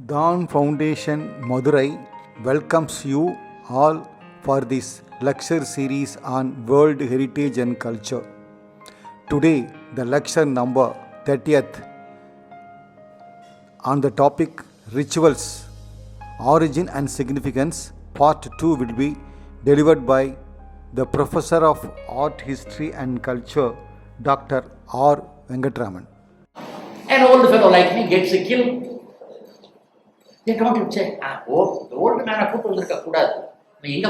Dawn Foundation Madurai welcomes you all for this lecture series on World Heritage and Culture. Today, the lecture number 30th on the topic Rituals, Origin and Significance, Part 2 will be delivered by the Professor of Art History and Culture, Dr. R. Venkatraman. An old fellow like me gets a kill. They don't say, the old man put on the Kuda. We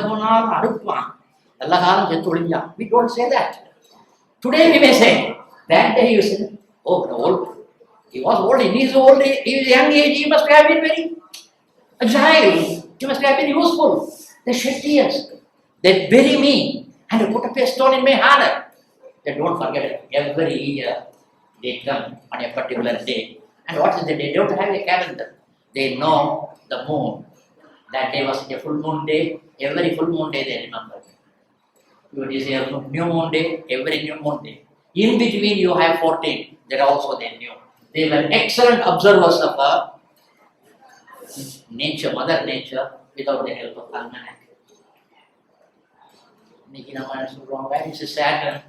don't say that. Today we may say, that day you said, oh, the old, he was old, in his old age, in his young age, he must have been very agile, he must have been useful. They shed tears, they bury me, and they put a stone in my heart. They don't forget it. Every year they come on a particular day. And what is the day? They don't have a calendar. They know the moon. That day was a full moon day. Every full moon day they remember. It is a new moon day, every new moon day. In between you have 14. That also they knew. They were excellent observers of nature, Mother Nature, without the help of almanac. Where is Saturn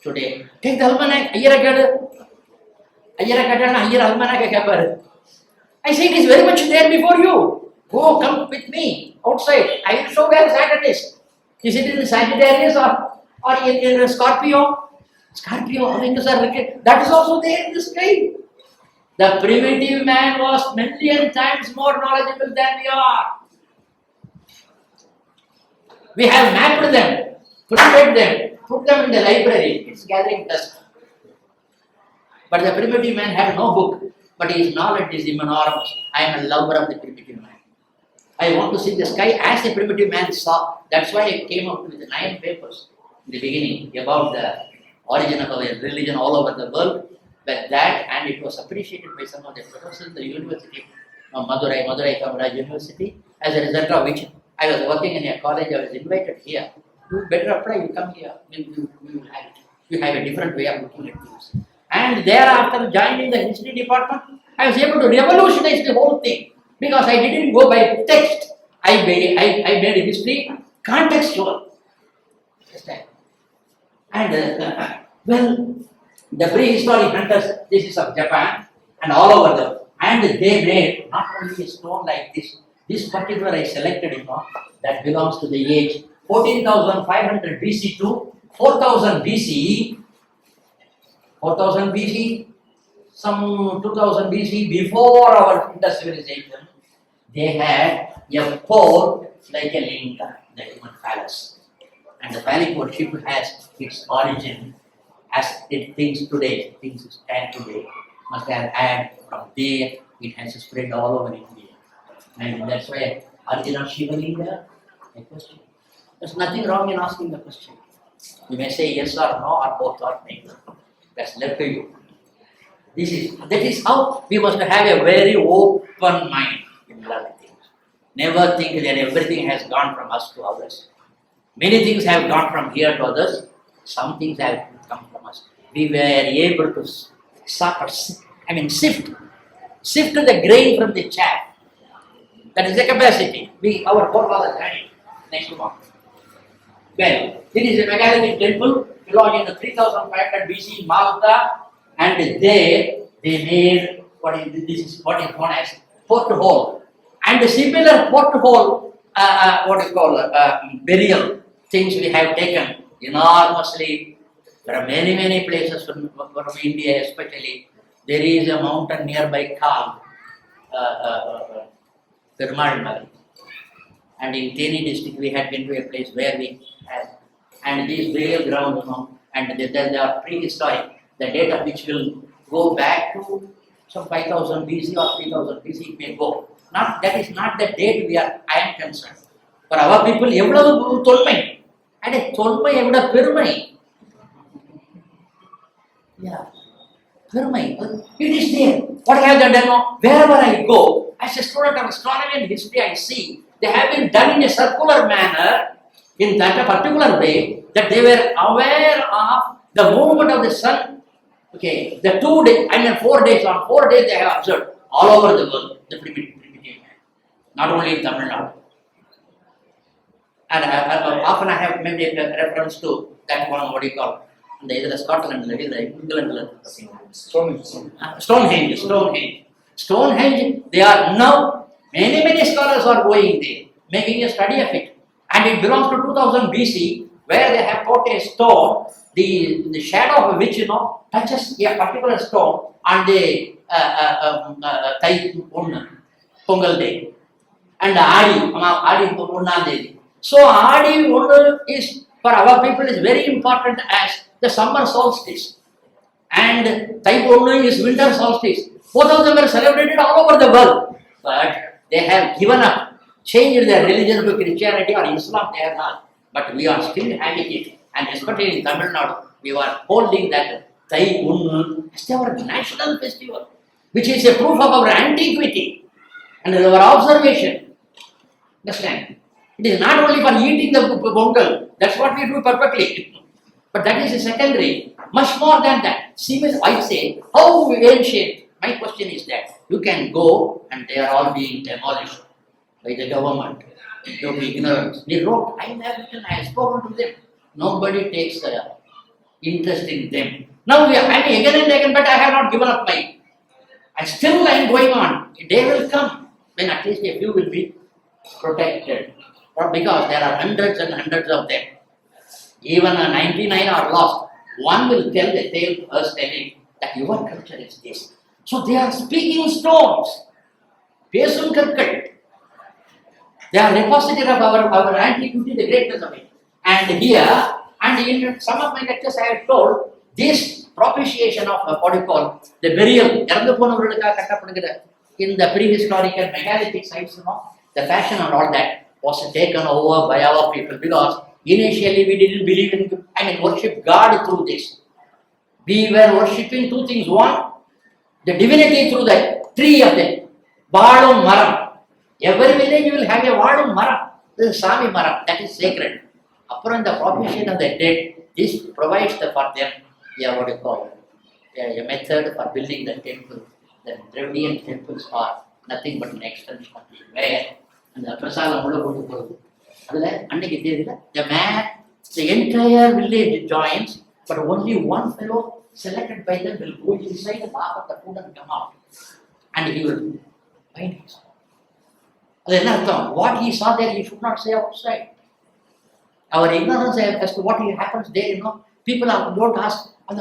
today? Take the almanac. I say it is very much there before you. Go, come with me outside. I will show where Saturn is. Is it in Sagittarius or in Scorpio? Scorpio, that is also there in the sky. The primitive man was million times more knowledgeable than we are. We have mapped them, printed them, put them in the library. It's gathering dust. But the primitive man had no book. But his knowledge is enormous. I am a lover of the primitive man. I want to see the sky as the primitive man saw. That's why I came up with 9 papers in the beginning about the origin of our religion all over the world. But that, and it was appreciated by some of the professors in the University of Madurai Kamaraj University, as a result of which I was working in a college. I was invited here. You better apply, you come here. You will have it. You have a different way of looking at things. And thereafter, joining the history department, I was able to revolutionize the whole thing because I didn't go by text. I made history contextual. And the prehistoric hunters, this is of Japan and all over the world. And they made not only a stone like this. This particular I selected, that belongs to the age 14,500 BC to 4,000 BCE. 4000 BC, some 2000 BC, before our Indus civilization, they had a pole like a linga, the human phallus. And the phallic worship has its origin as it things today, things stand today, must have had from there, it has spread all over India. And that's why Arjuna Shiva Linga, a question. There's nothing wrong in asking the question. You may say yes or no, or both or neither. That's left to you. That is how we must have a very open mind in learning things. Never think that everything has gone from us to others. Many things have gone from here to others. Some things have come from us. We were able to sift the grain from the chaff. That is the capacity. Our forefathers had it. Next one. Well, it is a megalithic temple belonging to 3500 BC in Malta, and they made what is known as porthole. And a similar porthole, burial things we have taken enormously. There are many places from India, especially. There is a mountain nearby called Perumal. And in Theni district, we had been to a place where we had, and these burial grounds, and they are prehistoric, the date of which will go back to some 5000 BC or 3000 BC, it may go. That is not the date I am concerned. For our people, evvalavu tolmai, and a tolmai evada perumai. Yeah, perumai. It is there. What have they done? Wherever I go, as a student of astronomy and history, I see they have been done in a circular manner, in that a particular way, that they were aware of the movement of the sun. Okay, the 2 days, 4 days, on 4 days they have observed all over the world, the primitive not only in Tamil Nadu. And often I have made a reference to that one, what do you call, the Scotland, the England. Stonehenge, they are now, many scholars are going there, making a study of it. And it belongs to 2000 BC, where they have put a stone, the shadow of which, touches a particular stone on the Pongal day. And Adi Punna. So Adi Punna is, for our people, is very important as the summer solstice. And Thai Punna is winter solstice. Both of them are celebrated all over the world. But they have given up, changed their religion to Christianity or Islam, they are not. But we are still having it. And especially in Tamil Nadu, we are holding that Thai Punna as our national festival, which is a proof of our antiquity and our observation. Understand? It is not only for eating the pongal, that's what we do perfectly. But that is a secondary, much more than that. See, I say, how ancient? My question is that you can go and they are all being demolished by the government. Due to ignorance. They wrote, I have spoken to them. Nobody takes interest in them. Now I mean, again and again, but I have not given up my. I still am going on. A day will come when at least a few will be protected. Because there are hundreds and hundreds of them. Even 99 are lost. One will tell the tale us telling that your culture is this. So they are speaking stones. Pesun Karkat. They are repository of our antiquity, the greatness of it. And here, and in some of my lectures I have told, this propitiation of what you call the burial, in the prehistoric and megalithic sites, the fashion and all that was taken over by our people, because initially we didn't believe in, worship God through this. We were worshipping two things. One, the divinity through the tree of the Balum Maram. Every village you will have a Valum Maram. This is Sami Maram, that is sacred. Upon the propitiation of the dead, this provides for them a method for building the temple. The Dravidian temples are nothing but an extension of the where and the Prasalam the man, the entire village joins, but only one fellow selected by them will go inside and offer the food and come out. And he will find his. What he saw there, he should not say outside. Our ignorance as to what happens there, people don't ask, no,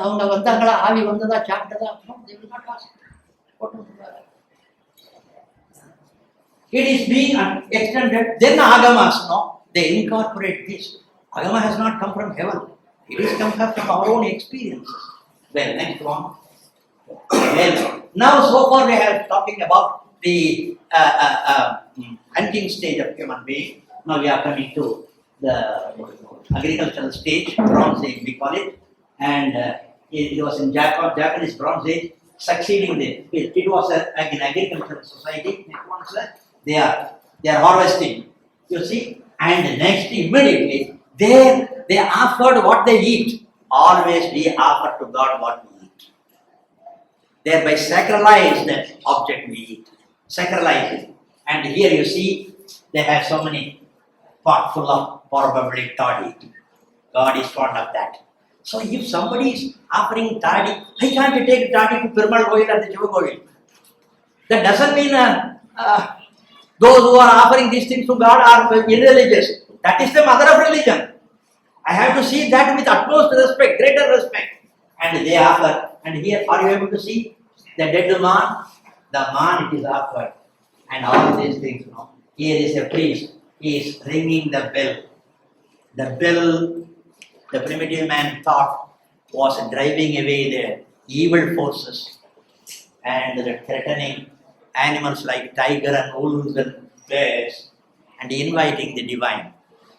they will not ask. It is being extended, then Agamas, they incorporate this. Agama has not come from heaven. It is come from our own experiences. Well, next one. Well, now so far we are talking about the hunting stage of human being. Now we are coming to the agricultural stage, Bronze Age we call it. And it was in Japanese Bronze Age, succeeding the, it was an agricultural society. They are harvesting, you see, and next immediately they offered what they eat. Always we offer to God what we eat. Thereby sacralize that object we eat. Sacralize it. And here you see they have so many pot full of probably toddy. God is fond of that. So if somebody is offering toddy, I can't take toddy to Perumal Goyil and the Jiva Goyil. That doesn't mean those who are offering these things to God are irreligious. That is the mother of religion. I have to see that with utmost respect, greater respect. And they offer. And here, are you able to see the dead man? The man it is offered. And all these things. Here is a priest. He is ringing the bell. The bell, the primitive man thought, was driving away the evil forces and the threatening animals like tiger and wolves and bears, and inviting the divine.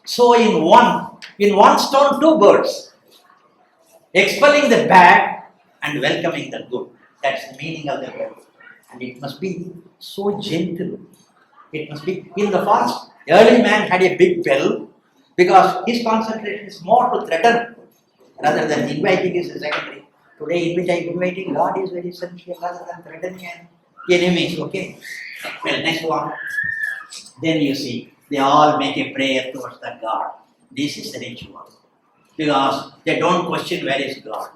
So in one stone, two birds, expelling the bad and welcoming the good. That's the meaning of the word. And it must be so gentle. It must be in the past. The early man had a big bell because his concentration is more to threaten rather than inviting is secondary. Today, inviting God is very essential rather than threatening enemies. Okay. Well, next one. Then you see, they all make a prayer towards the God. This is the ritual. Because they don't question where is God.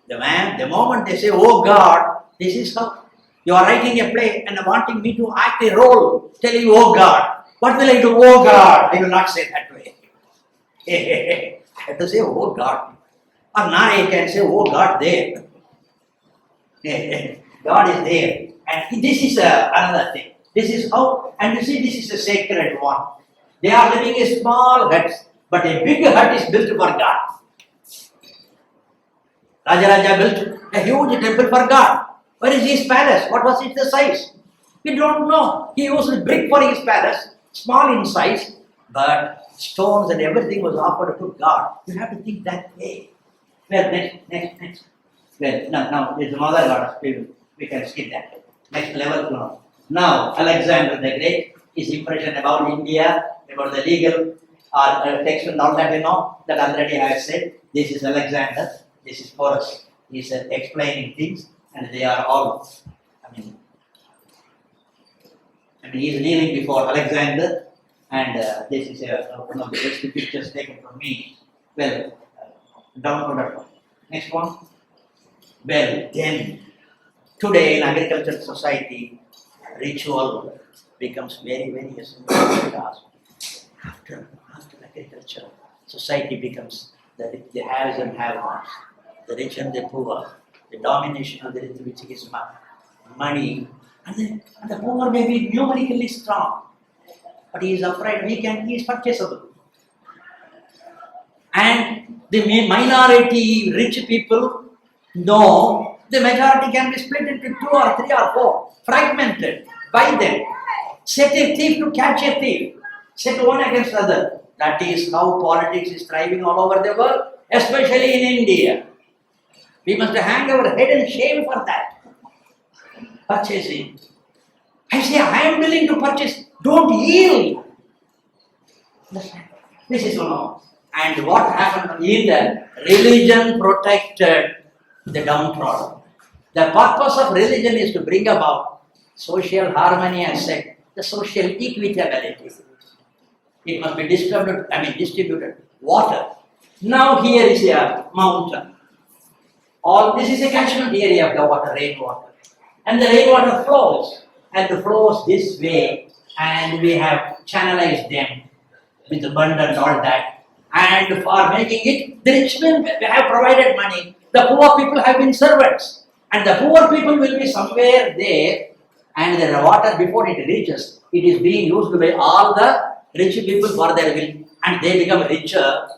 The moment they say, oh God, this is how. You are writing a play and wanting me to act a role, telling you, oh God. What will I do? Oh God. I will not say that way. I have to say, oh God. Or now I can say, oh God, there. God is there. And this is another thing. This is how, and you see, this is a sacred one. They are living in small huts, but a big hut is built for God. Raja built a huge temple for God. Where is his palace? What was its size? We don't know. He used brick for his palace, small in size, but stones and everything was offered to God. You have to think that way. Well, next. Well, now there's another God. We can skip that. Next level. Now, Alexander the Great, his impression about India, about the legal text and all that, that already I have said. This is Alexander, this is Porus. He's explaining things, and they are all, he's kneeling before Alexander, and this is one of the best pictures taken from me. Well, down to that one. Next one. Well, then, today in agricultural society, ritual becomes very, very essential because after agriculture, society becomes the haves and have-nots, the rich and the poor, the domination of the rich, which is money, and the poor may be numerically strong, but he is afraid he is purchasable. And the minority rich people know the majority can be split into 2 or 3 or 4, fragmented by them. Set a thief to catch a thief, set one against other. That is how politics is thriving all over the world, especially in India. We must hang our head in shame for that. Purchasing. I say, I am willing to purchase. Don't yield. This is one. And what happened in that? Religion protected the downtrodden. The purpose of religion is to bring about social harmony and the social equitability. It must be distributed. Water. Now here is a mountain. This is a catchment area of the water, rainwater. And the rainwater flows. And it flows this way. And we have channelized them with the bund and all that. And for making it, the rich men have provided money. The poor people have been servants. And the poor people will be somewhere there. And the water, before it reaches, it is being used by all the rich people for their will. And they become richer.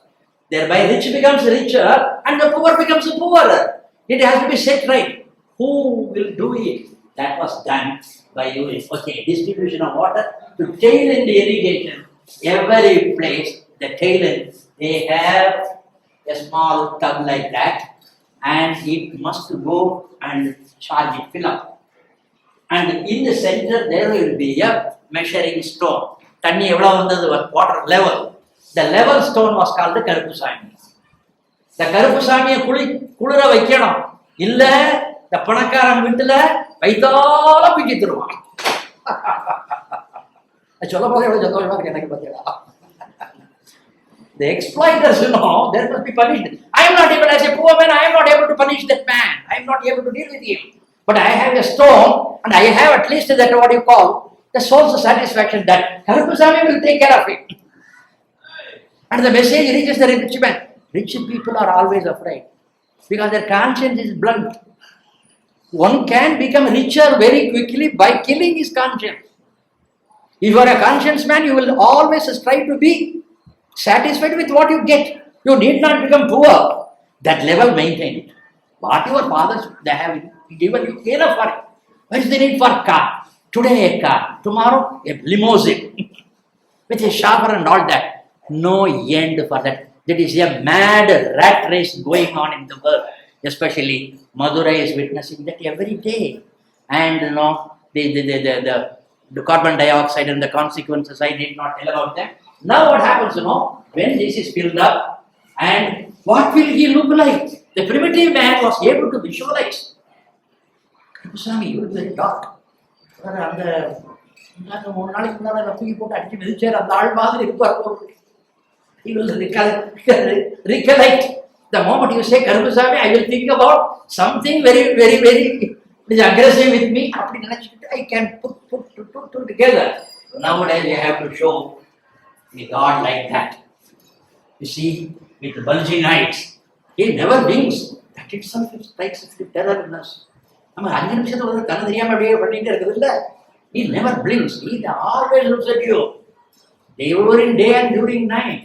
Thereby rich becomes richer and the poor becomes poorer. It has to be set right. Who will do it? That was done by using distribution of water to tail in the irrigation. Every place, the tail end, they have a small tub like that, and it must go and charge it, fill up. And in the center there will be a measuring stone. Tanni evla vandadu water level. The level stone was called the Karupusami. The Karupusami kulura vaikkanam. Illa the panakaran vintula vaithala piki thiruvan. The exploiters, there must be punished. I am not able, as a poor man, I am not able to punish that man. I am not able to deal with him. But I have a stone, and I have at least that what you call the soul's satisfaction that Karupusami will take care of it. And the message reaches the rich man. Rich people are always afraid because their conscience is blunt. One can become richer very quickly by killing his conscience. If you are a conscious man, you will always strive to be satisfied with what you get. You need not become poor. That level, maintain it. What your fathers, they have given you enough for it. What is the need for a car? Today a car, tomorrow a limousine with a chauffeur and all that. No end for that. That is a mad rat race going on in the world. Especially Madurai is witnessing that every day. And the carbon dioxide and the consequences, I did not tell about them. Now what happens, when this is filled up, and what will he look like? The primitive man was able to visualize. Karupusami, you will be dark. நான் 3 நாளைக்கு முன்னாடி தூக்கி போட்டு அடிச்சு மிதிச்சார், அந்த ஆள் மாதிரி இருப்பார். He will recollect. The moment you say Karmaswami, I will think about something very, very, very aggressive with me. I can put together. Nowadays you have to show the God like that. You see, with the bulging eyes, he never blinks. That itself strikes the terror in us. He never blinks. He always looks at you. During day and during night.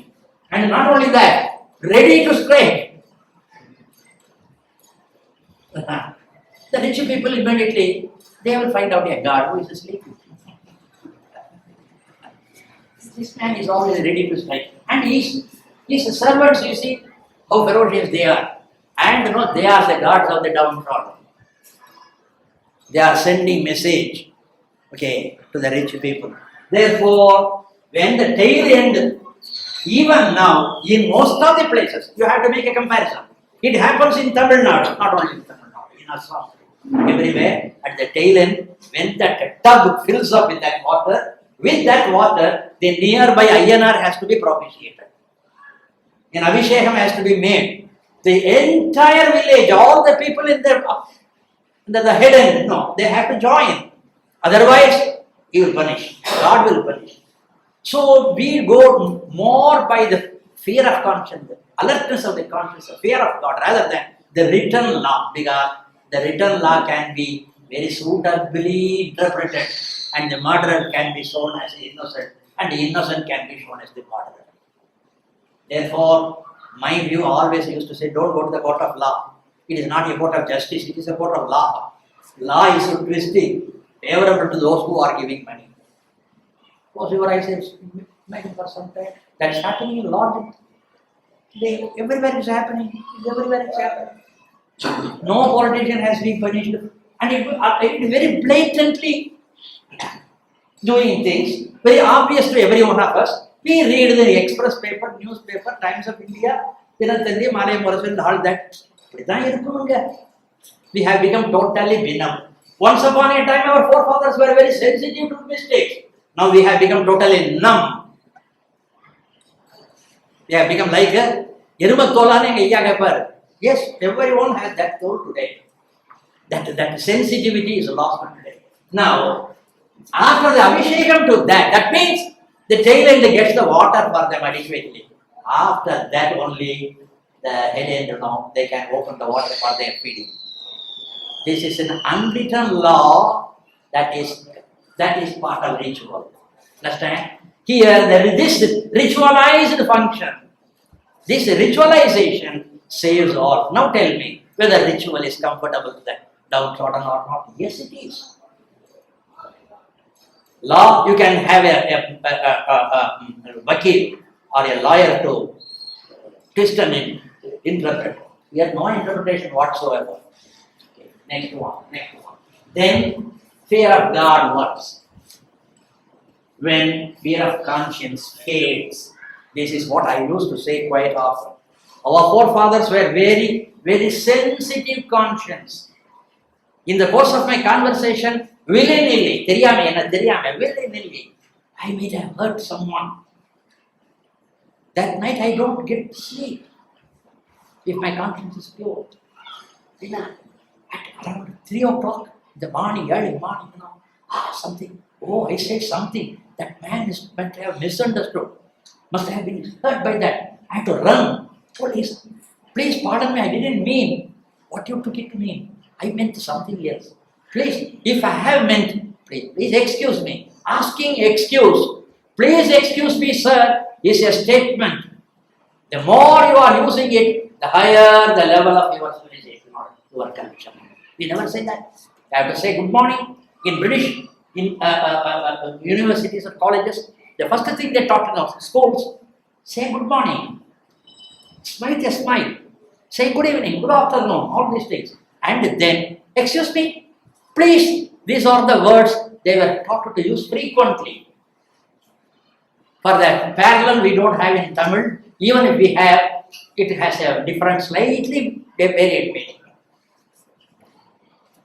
And not only that, ready to strike. The rich people immediately, they will find out a God who is asleep. This man is always ready to strike. And his servants, you see how ferocious they are. And they are the gods of the downtrodden. They are sending message, to the rich people. Therefore, when the tail end, even now, in most of the places, you have to make a comparison. It happens in Tamil Nadu, not only in Tamil Nadu, in Assam. Everywhere, at the tail end, when that tub fills up with that water, the nearby INR has to be propitiated. An Abhishekam has to be made. The entire village, all the people in the head end, they have to join. Otherwise, he will punish. God will punish. So we go more by the fear of conscience, the alertness of the conscience, the fear of God, rather than the written law, because the written law can be very suitably interpreted, and the murderer can be shown as innocent, and the innocent can be shown as the murderer. Therefore, my view always used to say, don't go to the court of law. It is not a court of justice, it is a court of law. Law is so twisting, favorable to those who are giving money. Close your eyes and imagine for some time. That's happening in logic. Everywhere it's happening. No politician has been punished. And it very blatantly doing things, very obvious to every one of us. We read the Express paper, newspaper, Times of India, all that. We have become totally benign. Once upon a time, our forefathers were very sensitive to mistakes. Now we have become totally numb. We have become like a yes, everyone has that tool today. That sensitivity is lost today. Now, after the Abhishekam to that means the tail end gets the water for them adequately. After that only the head end, they can open the water for their feeding. This is an unwritten law that is part of ritual. Understand? Here, this ritualized function, this ritualization saves all. Now tell me whether ritual is comfortable to the downtrodden or not. Yes, it is. Law, you can have a vakil or a lawyer to twist and interpret. We have no interpretation whatsoever. Okay, next one. Then, fear of God works. When fear of conscience fades, this is what I used to say quite often. Our forefathers were very, very sensitive conscience. In the course of my conversation, willy-nilly, willy-nilly, I may have hurt someone. That night I don't get sleep if my conscience is pure. At around 3 o'clock in the morning, early morning, something. Oh, I said something. That man must have misunderstood. Must have been hurt by that. I had to run. Please pardon me, I didn't mean what you took it to mean. I meant something else. Please, if I have meant, please excuse me. Asking excuse, please excuse me, sir, is a statement. The more you are using it, the higher the level of your civilization or your conviction. We never say that. You have to say good morning. In British, in universities or colleges, the first thing they taught in our schools, say good morning. Smile a smile. Say good evening, good afternoon, all these things. And then, excuse me, please, these are the words they were taught to use frequently. For that parallel we don't have in Tamil, even if we have, it has a different, slightly varied meaning.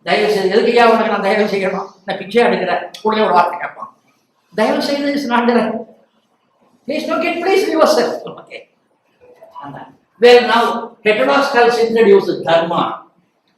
தயவு செய்து எதுக்கையா உனக்கு நான் தயவு செய்யணும், நான் பிச்சை எடுக்கிறேன், கூட ஒரு வார்த்தை கேட்பான். Deva Sayana is not there. Please don't get pleased with yourself. Okay. Well, now, heterodox cults introduced dharma.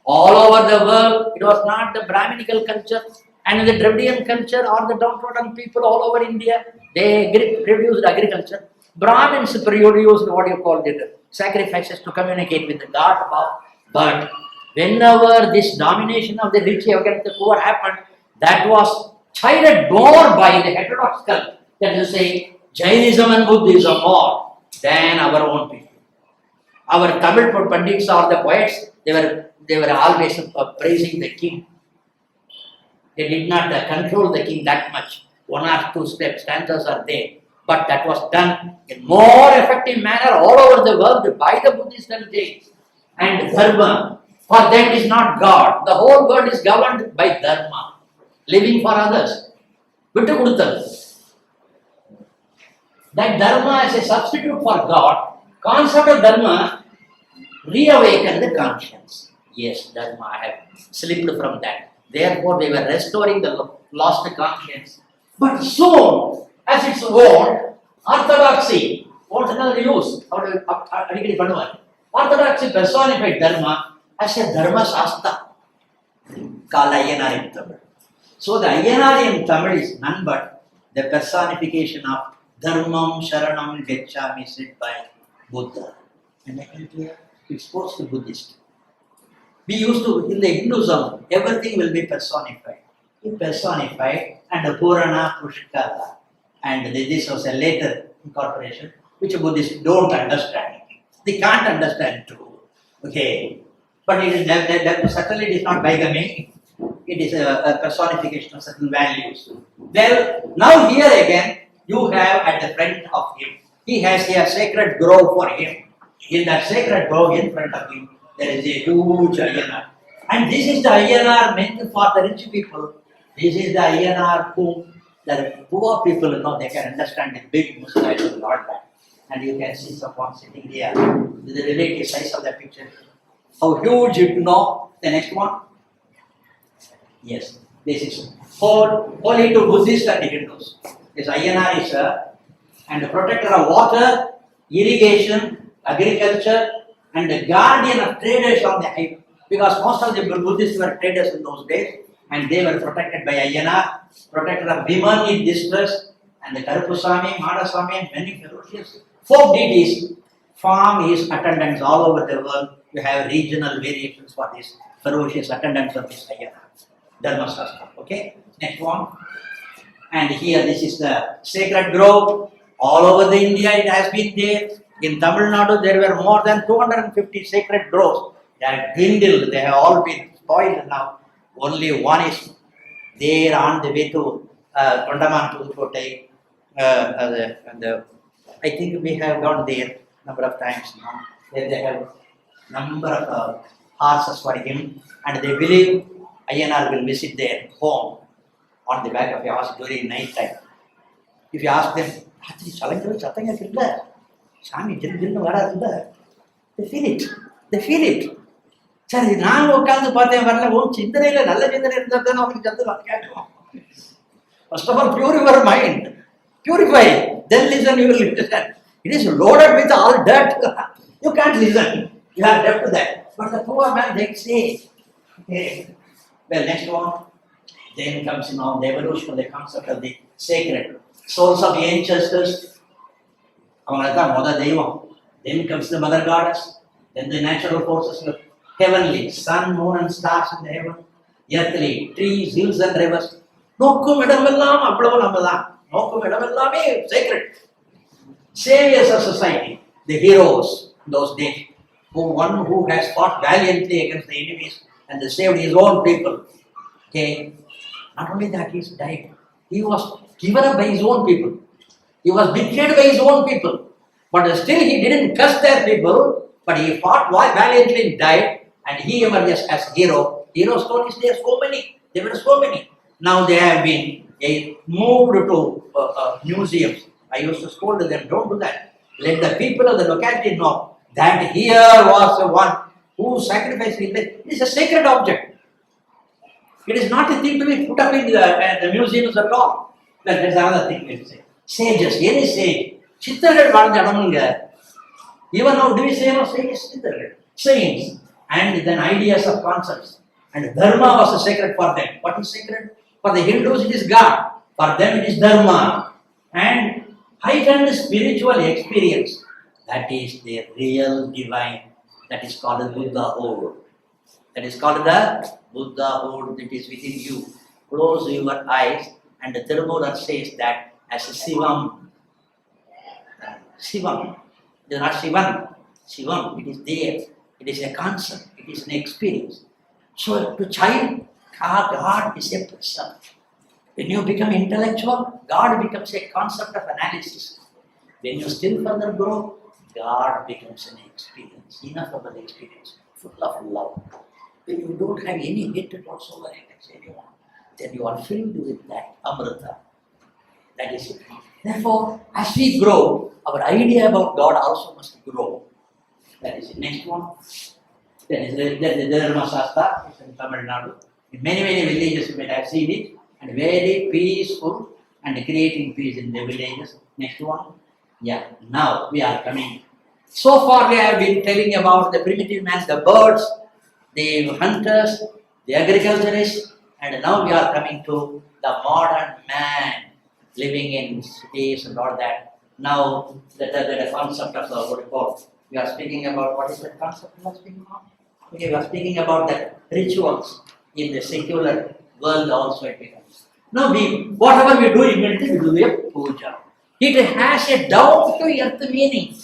All over the world, it was not the Brahminical culture and the Dravidian culture or the downtrodden people all over India. They produced agriculture. Brahmins produced what you call it, sacrifices to communicate with the God above. But whenever this domination of the rich against the poor happened, that was chided more by the heterodox cult. That is to say, Jainism and Buddhism more than our own people. Our Tamil Pandits or the poets, they were always praising the king. They did not control the king that much. One or two stanzas are there. But that was done in more effective manner all over the world by the Buddhists and Jains. And dharma, for them is not God. The whole world is governed by dharma. Living for others. Vittu Kuduttal. That dharma as a substitute for God, concept of dharma reawakened the conscience. Yes, dharma, I have slipped from that. Therefore, we were restoring the lost conscience. But soon, as it's own, orthodoxy, what's another use? Orthodoxy personified dharma as a dharma shastra called Ayyanar in Tamil. So the Ayyanar in Tamil is none but the personification of Dharmam Sharanam Gacchami said by Buddha. And I can clear, it quotes the Buddhist. We used to, in the Hinduism, everything will be personified. Personified and the Purana Pushkala. And this was a later incorporation, which Buddhists don't understand. They can't understand too. Okay. But it is that certainly it is not bigamy. It is a personification of certain values. Well, now here again, you have at the front of him, he has a sacred grove for him. In that sacred grove in front of him, there is a huge Ayyanar. And this is the Ayyanar meant for the rich people. This is the Ayyanar whom the poor people, they can understand the big mustache of the Lord that. And you can see someone sitting here. The relative size of the picture. How huge you know. The next one. Yes, this is holy to Buddhists and Hindus. This Ayyanar is and the protector of water, irrigation, agriculture, and the guardian of traders on the highway. Because most of the Buddhists were traders in those days, and they were protected by Ayyanar, protector of women in distress, and the Karupusami, Madaswami, and many ferocious folk deities form his attendants all over the world. You have regional variations for this ferocious attendants of this Ayyanar. Dharma Shastra. Okay, next one. And here this is the sacred grove. All over the India it has been there. In Tamil Nadu there were more than 250 sacred groves. They are dwindled, they have all been spoiled now. Only one is there on the way to Kondaman Pudukkottai. I think we have gone there number of times now. There they have number of horses for him, and they believe Ayyanar will visit their home on the back of a horse during night time. If you ask them, they feel it. They feel it. Sir, first of all, purify your mind. Purify. Then listen, you will listen. It is loaded with all dirt. You can't listen. You are deaf to that. But the poor man, they say, okay. Well, next one. Then comes the evolution of the concept of the sacred. Souls of the ancestors. Then comes the mother goddess. Then the natural forces of heavenly, sun, moon, and stars in the heaven. Earthly, trees, hills, and rivers. Sacred. Saviors of society, the heroes in those days. One who has fought valiantly against the enemies and saved his own people. Okay. Not only that, he died. He was given up by his own people. He was betrayed by his own people. But still he didn't curse their people, but he fought valiantly and died, and he emerged as hero. Hero stories, there are so many. There were so many. Now they have been moved to museums. I used to scold them, don't do that. Let the people of the locality know that here was the one who sacrificed his life. It is a sacred object. It is not a thing to be put up in the museums at all. Well, there's another thing we say. Sages, any sage. சித்தர்கள் வாழ்ந்த இடமுங்க. Even now, do we say no sages? சித்தர்கள். Saints. And then ideas of concepts. And dharma was sacred for them. What is sacred? For the Hindus, it is God. For them, it is dharma. And heightened spiritual experience. That is the real divine. That is called the Buddhahood. That is called the Buddhahood that is within you. Close your eyes, and the Tirumoolar says that as a Shivam. Shivam. It is not Shivan. Shivam, it is there. It is a concept. It is an experience. So to child, God is a person. When you become intellectual, God becomes a concept of analysis. When you still further grow, God becomes an experience, enough of an experience, full of love. When you don't have any hatred whatsoever against anyone, then you are filled with that amrita. That is it. Therefore, as we grow, our idea about God also must grow. That is the next one. There is the Dharma Shastra, it's in Tamil Nadu. In many villages you may have seen it, and very peaceful and creating peace in the villages. Next one. Yeah, now we are coming. So far we have been telling about the primitive man, the birds, the hunters, the agriculturists, and now we are coming to the modern man living in cities and all that. Now the concept of what we call. We are speaking about what is the concept we are speaking about? Okay, we are speaking about the rituals in the secular world also it becomes. Now whatever we do immediately we do a puja. It has a down to earth meaning.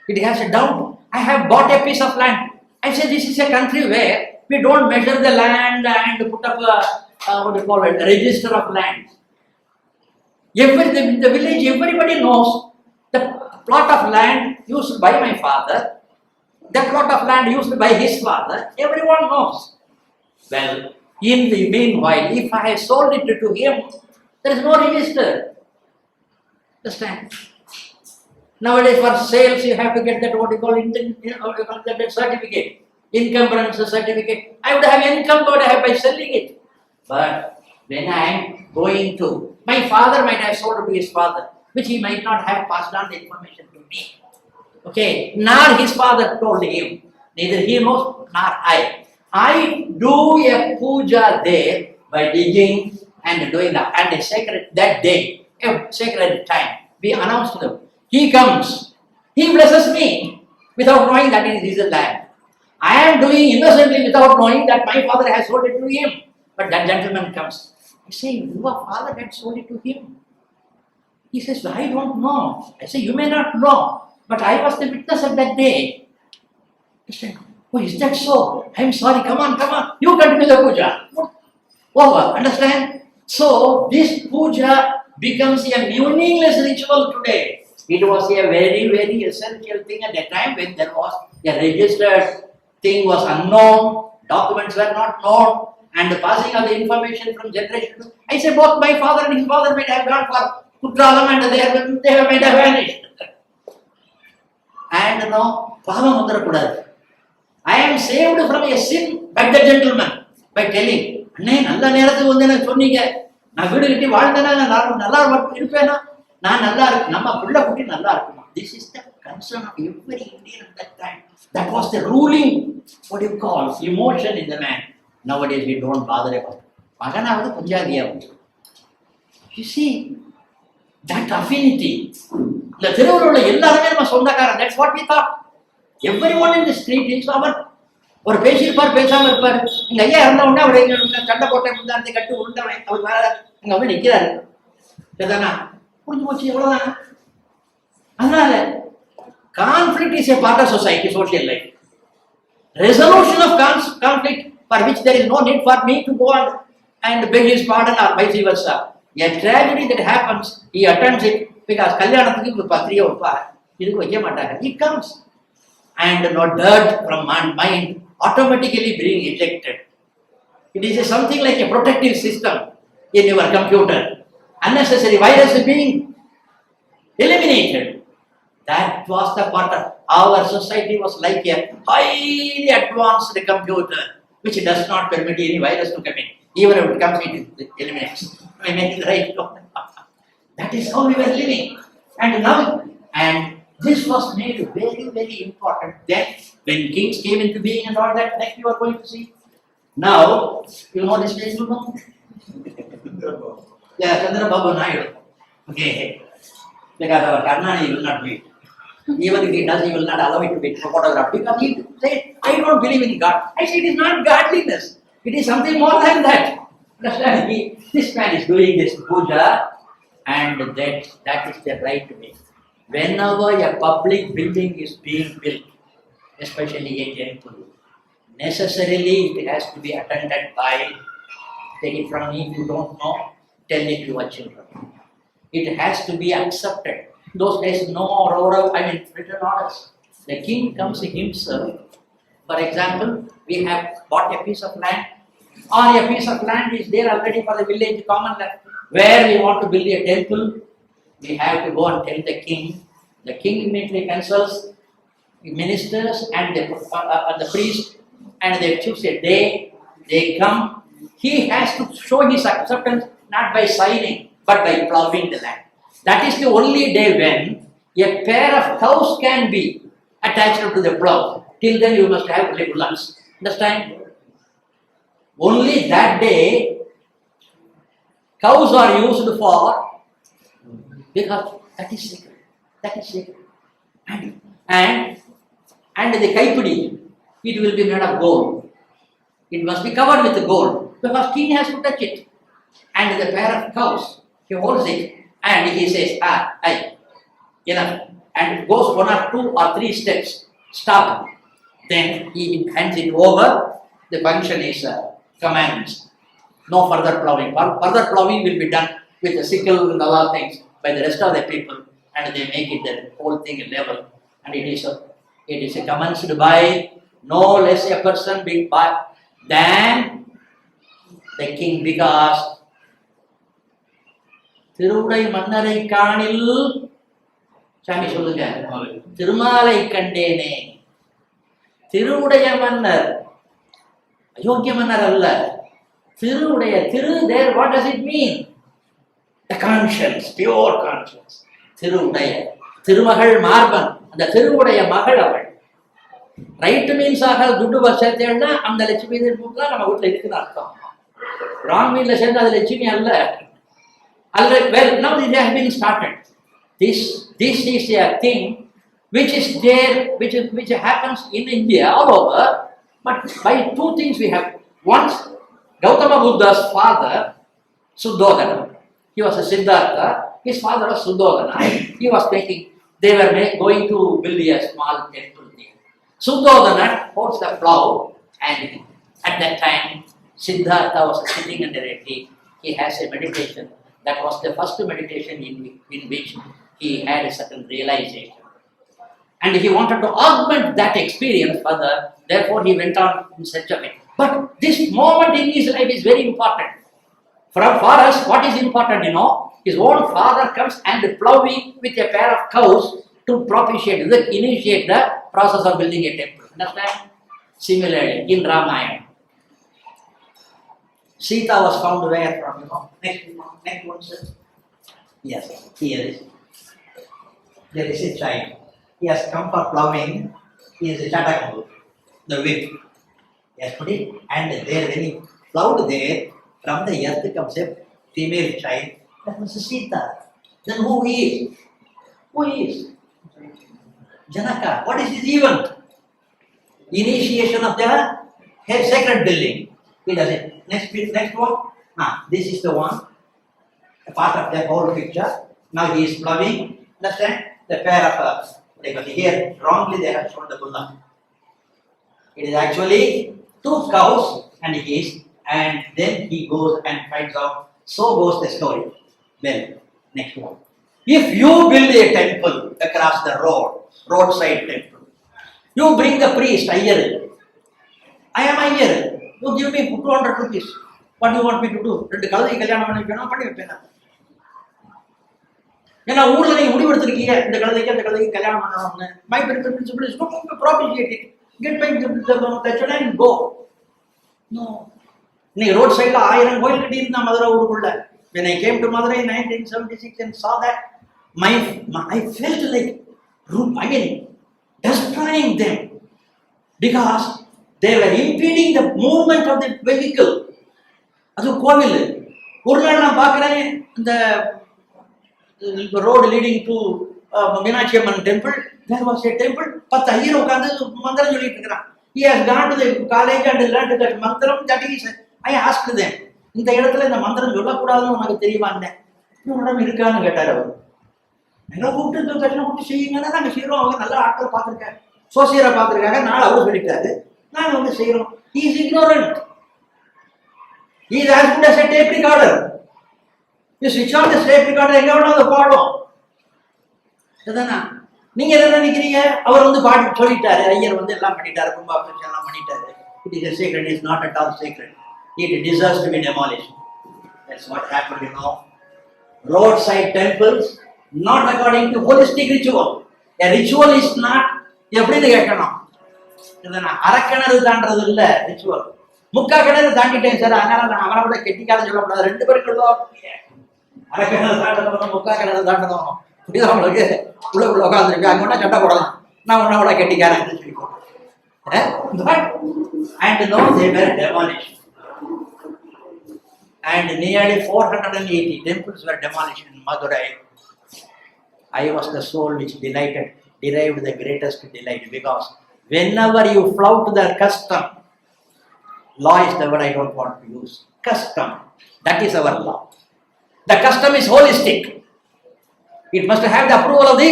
It has a down. I have bought a piece of land. I say this is a country where we don't measure the land and put up a register of land. In the village, everybody knows the plot of land used by my father, the plot of land used by his father, everyone knows. Well, in the meanwhile, if I have sold it to him, there is no register. Understand? Nowadays, for sales, you have to get that what you call that certificate, encumbrance certificate. I would have encumbered by selling it. But when I am going to, my father might have sold it to his father, which he might not have passed on the information to me. Okay, nor his father told him. Neither he knows nor I. I do a puja there by digging and doing that, and a sacred that day, a sacred time. We announce to them. He comes. He blesses me without knowing that it is his land. I am doing innocently without knowing that my father has sold it to him. But that gentleman comes. I say, your father had sold it to him. He says, I don't know. I say, you may not know, but I was the witness of that day. He said, oh, is that so? I'm sorry, come on. You continue the puja. Over, understand? So, this puja becomes a meaningless ritual today. It was a very essential thing at that time when there was a registered thing was unknown, documents were not known, and the passing of the information from generation to... I say both my father and his father might have gone for Kutralam and they might have vanished. And no, I am saved from a sin by the gentleman by telling, நல்ல நேரத்துக்கு வந்து எனக்கு சொன்னீங்க, நான் வீடு கட்டி வாழ்ந்தேன்னா நான் நல்லா இருப்பேனா, நான் நல்லா இருக்கு, நம்ம பிள்ளை குட்டி நல்லா இருக்குமா. This is the concern of every Indian at that time. That was the ruling, what you call, emotion in the man. Nowadays we don't bother about it. மகனாவது புஞ்சாதியாவது. You see, that affinity. இந்த திருவள்ளுவர்ல எல்லாருமே நம்ம சொந்தக்காரன். That's what we thought. Everyone in the street is our. ஒரு பேசியிருப்பார், பேசாம இருப்பார். எங்க ஐயா இறந்த உடனே அவர் சண்டை போட்ட முந்தானத்தை கட்டு உருண்டவன் அவர் வேற அங்க போய் நிக்கிறாரு. சரிதானா? புரிஞ்சு போச்சு, எவ்வளவுதானா? அதனால conflict is a part of society, social life. Resolution of conflict for which there is no need for me to go and beg his pardon or vice versa. A tragedy that happens, he attends it because கல்யாணத்துக்கு ஒரு பத்திரிகை வைப்பார், இதுக்கு வைக்க மாட்டாங்க. He comes and no dirt from mind automatically being ejected. It is something like a protective system in your computer. Unnecessary virus is being eliminated. That was the part of our society was like a highly advanced computer which does not permit any virus to come in. Even if it comes, it eliminates. I make it right. That is how we were living. And now, and this was made very, very important. Then, when kings came into being and all that, next you are going to see. Now, you know this place, you know? Yeah, Chandrababu Naidu. Okay. Because our Karnani will not do it. Even if he does, he will not allow it to be photographed. Because he said, I don't believe in God. I said, it is not godliness. It is something more than that. Understand? This man is doing this puja, and that is the right way. Whenever a public building is being built, especially a temple, necessarily it has to be attended by, take it from me if you don't know, tell it to your children. It has to be accepted. Those days, no written orders. The king comes himself. For example, we have bought a piece of land, or a piece of land is there already for the village common land, where we want to build a temple. We have to go and tell the king. The king immediately consults the ministers and the priest, and they choose a day. They come. He has to show his acceptance not by signing, but by plowing the land. That is the only day when a pair of cows can be attached to the plow. Till then you must have bullocks. Understand? Only that day cows are used for, because that is sacred. That is sacred. And the kaipudi, it will be made of gold. It must be covered with gold, because king has to touch it. And the pair of cows, he holds it, and he says, enough. And it goes 1 or 2 or 3 steps, stop. Then he hands it over. The function is commenced. No further plowing. Further plowing will be done with the sickle and other things by the rest of the people, and they make it the whole thing level. And it is commenced by no less a person than the king, because Thiruvudai மன்னரை காணில் சாமி சொல்லுங்க, திருமாலை கண்டேனே. திருவுடைய மன்னர் அயோக்கிய மன்னர் அல்ல. திருவுடைய there, what does it mean? The conscience, pure conscience. திருவுடைய திருமகள் மார்பன், அந்த திருவுடைய மகள் அவள். ரைட் மீன்ஸ் ஆக துட்டு சேர்த்தேன்னா அந்த லட்சுமி தான் நம்ம வீட்டில் இருக்குன்னு அர்த்தம். ராங் மீன்ல சேர்ந்து அது லட்சுமி அல்ல. Well, now it has been started. This is a thing which is there, which happens in India all over. But by 2 things we have. Once, Gautama Buddha's father, Suddhodana, he was a Siddhartha. His father was Suddhodana. He was they were going to build a small temple there. Suddhodana holds the plow, and at that time, Siddhartha was sitting under a tree. He has a meditation. That was the first meditation in which he had a certain realization. And he wanted to augment that experience further, therefore he went on in search of it. But this moment in his life is very important. For us, what is important, his own father comes and plowing with a pair of cows to initiate the process of building a temple. Understand? Similarly, in Ramayana, Sita was found where from, next one, sir. Yes, here is. There is a child. He has come for plowing. He is a Chatakambu, the whip. He has put it, and there, when he plowed there, from the earth comes a female child. That was Sita. Then who is? Who is? Janaka. What is this event? Initiation of the sacred building. He does it. Next one. This is the one. A part of the whole picture. Now he is plowing. Understand? The pair of here wrongly they have shown the bullock. It is actually 2 cows, and then he goes and finds out. So goes the story. Well, next one. If you build a temple across the roadside temple, you bring the priest, Iyer. I am Iyer. You give me 200 rupees. What do you want me to do? 2 கழுதை கல்யாணம் பண்ணி வைப்பேன். ஏன்னா ஊர்ல நீங்க முடிவு எடுத்திருக்கீங்க, இந்த கழுதைக்கு அந்த கழுதைக்கு கல்யாணம் பண்ணணும்னு. My principle is not to propagate it. Get by the children and go. No. நீ ரோட் சைட்ல 1000 கோயில் கட்டி இருந்தா மதுரை ஊருக்குள்ள When I came to Madurai in 1976 and saw that, I felt like, destroying them because they were impeding the movement of the vehicle. அது கோவில். ஒரு நாள் நான் பார்க்குறேன், இந்த road leading to Meenakshi Amman temple, there was a temple, 10 Iyer உட்கார்ந்து மந்திரம் சொல்லிட்டு இருக்கிறான். He has gone to the college and learned that மந்திரம். That is, I asked them, இந்த இடத்துல இந்த மந்திரம் சொல்லக்கூடாதுன்னு உனக்கு தெரியுமான்னு உடம்பு இருக்கான்னு கேட்டார் அவர். எங்களை கூப்பிட்டு கட்டின கூப்பிட்டு செய்யுங்கன்னா நாங்கள் செய்கிறோம். அவங்க நல்ல ஆட்களை பார்த்துருக்காங்க, சோசியரை பார்த்துருக்காங்க. நாள் அவர் சொல்லிட்டாரு, நாங்கள் வந்து செய்கிறோம். He is ignorant. He is as good as a tape recorder. You switch on the tape recorder, எங்க வேணும் அதை பாடும். அதுதானா? நீங்க என்ன நினைக்கிறீங்க? அவர் வந்து பாட்டு சொல்லிட்டாரு, ஐயர் வந்து எல்லாம் பண்ணிட்டாரு, கும்பாபிஷேகம் எல்லாம் பண்ணிட்டாரு. It is a sacred, it is not at all sacred. It deserves to be demolished. That's what happened, Roadside temples, not according to holistic ritual. A ritual is not, எப்படின்னு கேட்கணும். இதுதானா? அரக்கிணறு தாண்டது இல்ல ரிச்சுவல். முக்கா கிணறு தாண்டிட்டேன் சார், அதனால நான் அவரை விட கெட்டிக்காரன்னு சொல்லக்கூடாது. 2 பேருக்கு அரக்கிணறு தாண்டதவனும் முக்கா கிணறு தாண்டதவனும் புரியுதா உங்களுக்கு? உள்ள உட்காந்துருக்கு, அங்க ஒன்னா சட்டை போடலாம், நான் உன்ன விட கெட்டிக்காரன் சொல்லிக்கோ. And no, they were demolished. And nearly 480 temples were demolished in Madurai. I was the soul which derived the greatest delight, because whenever you flout the custom, law is the word I don't want to use. Custom, that is our law. The custom is holistic. It must have the approval of the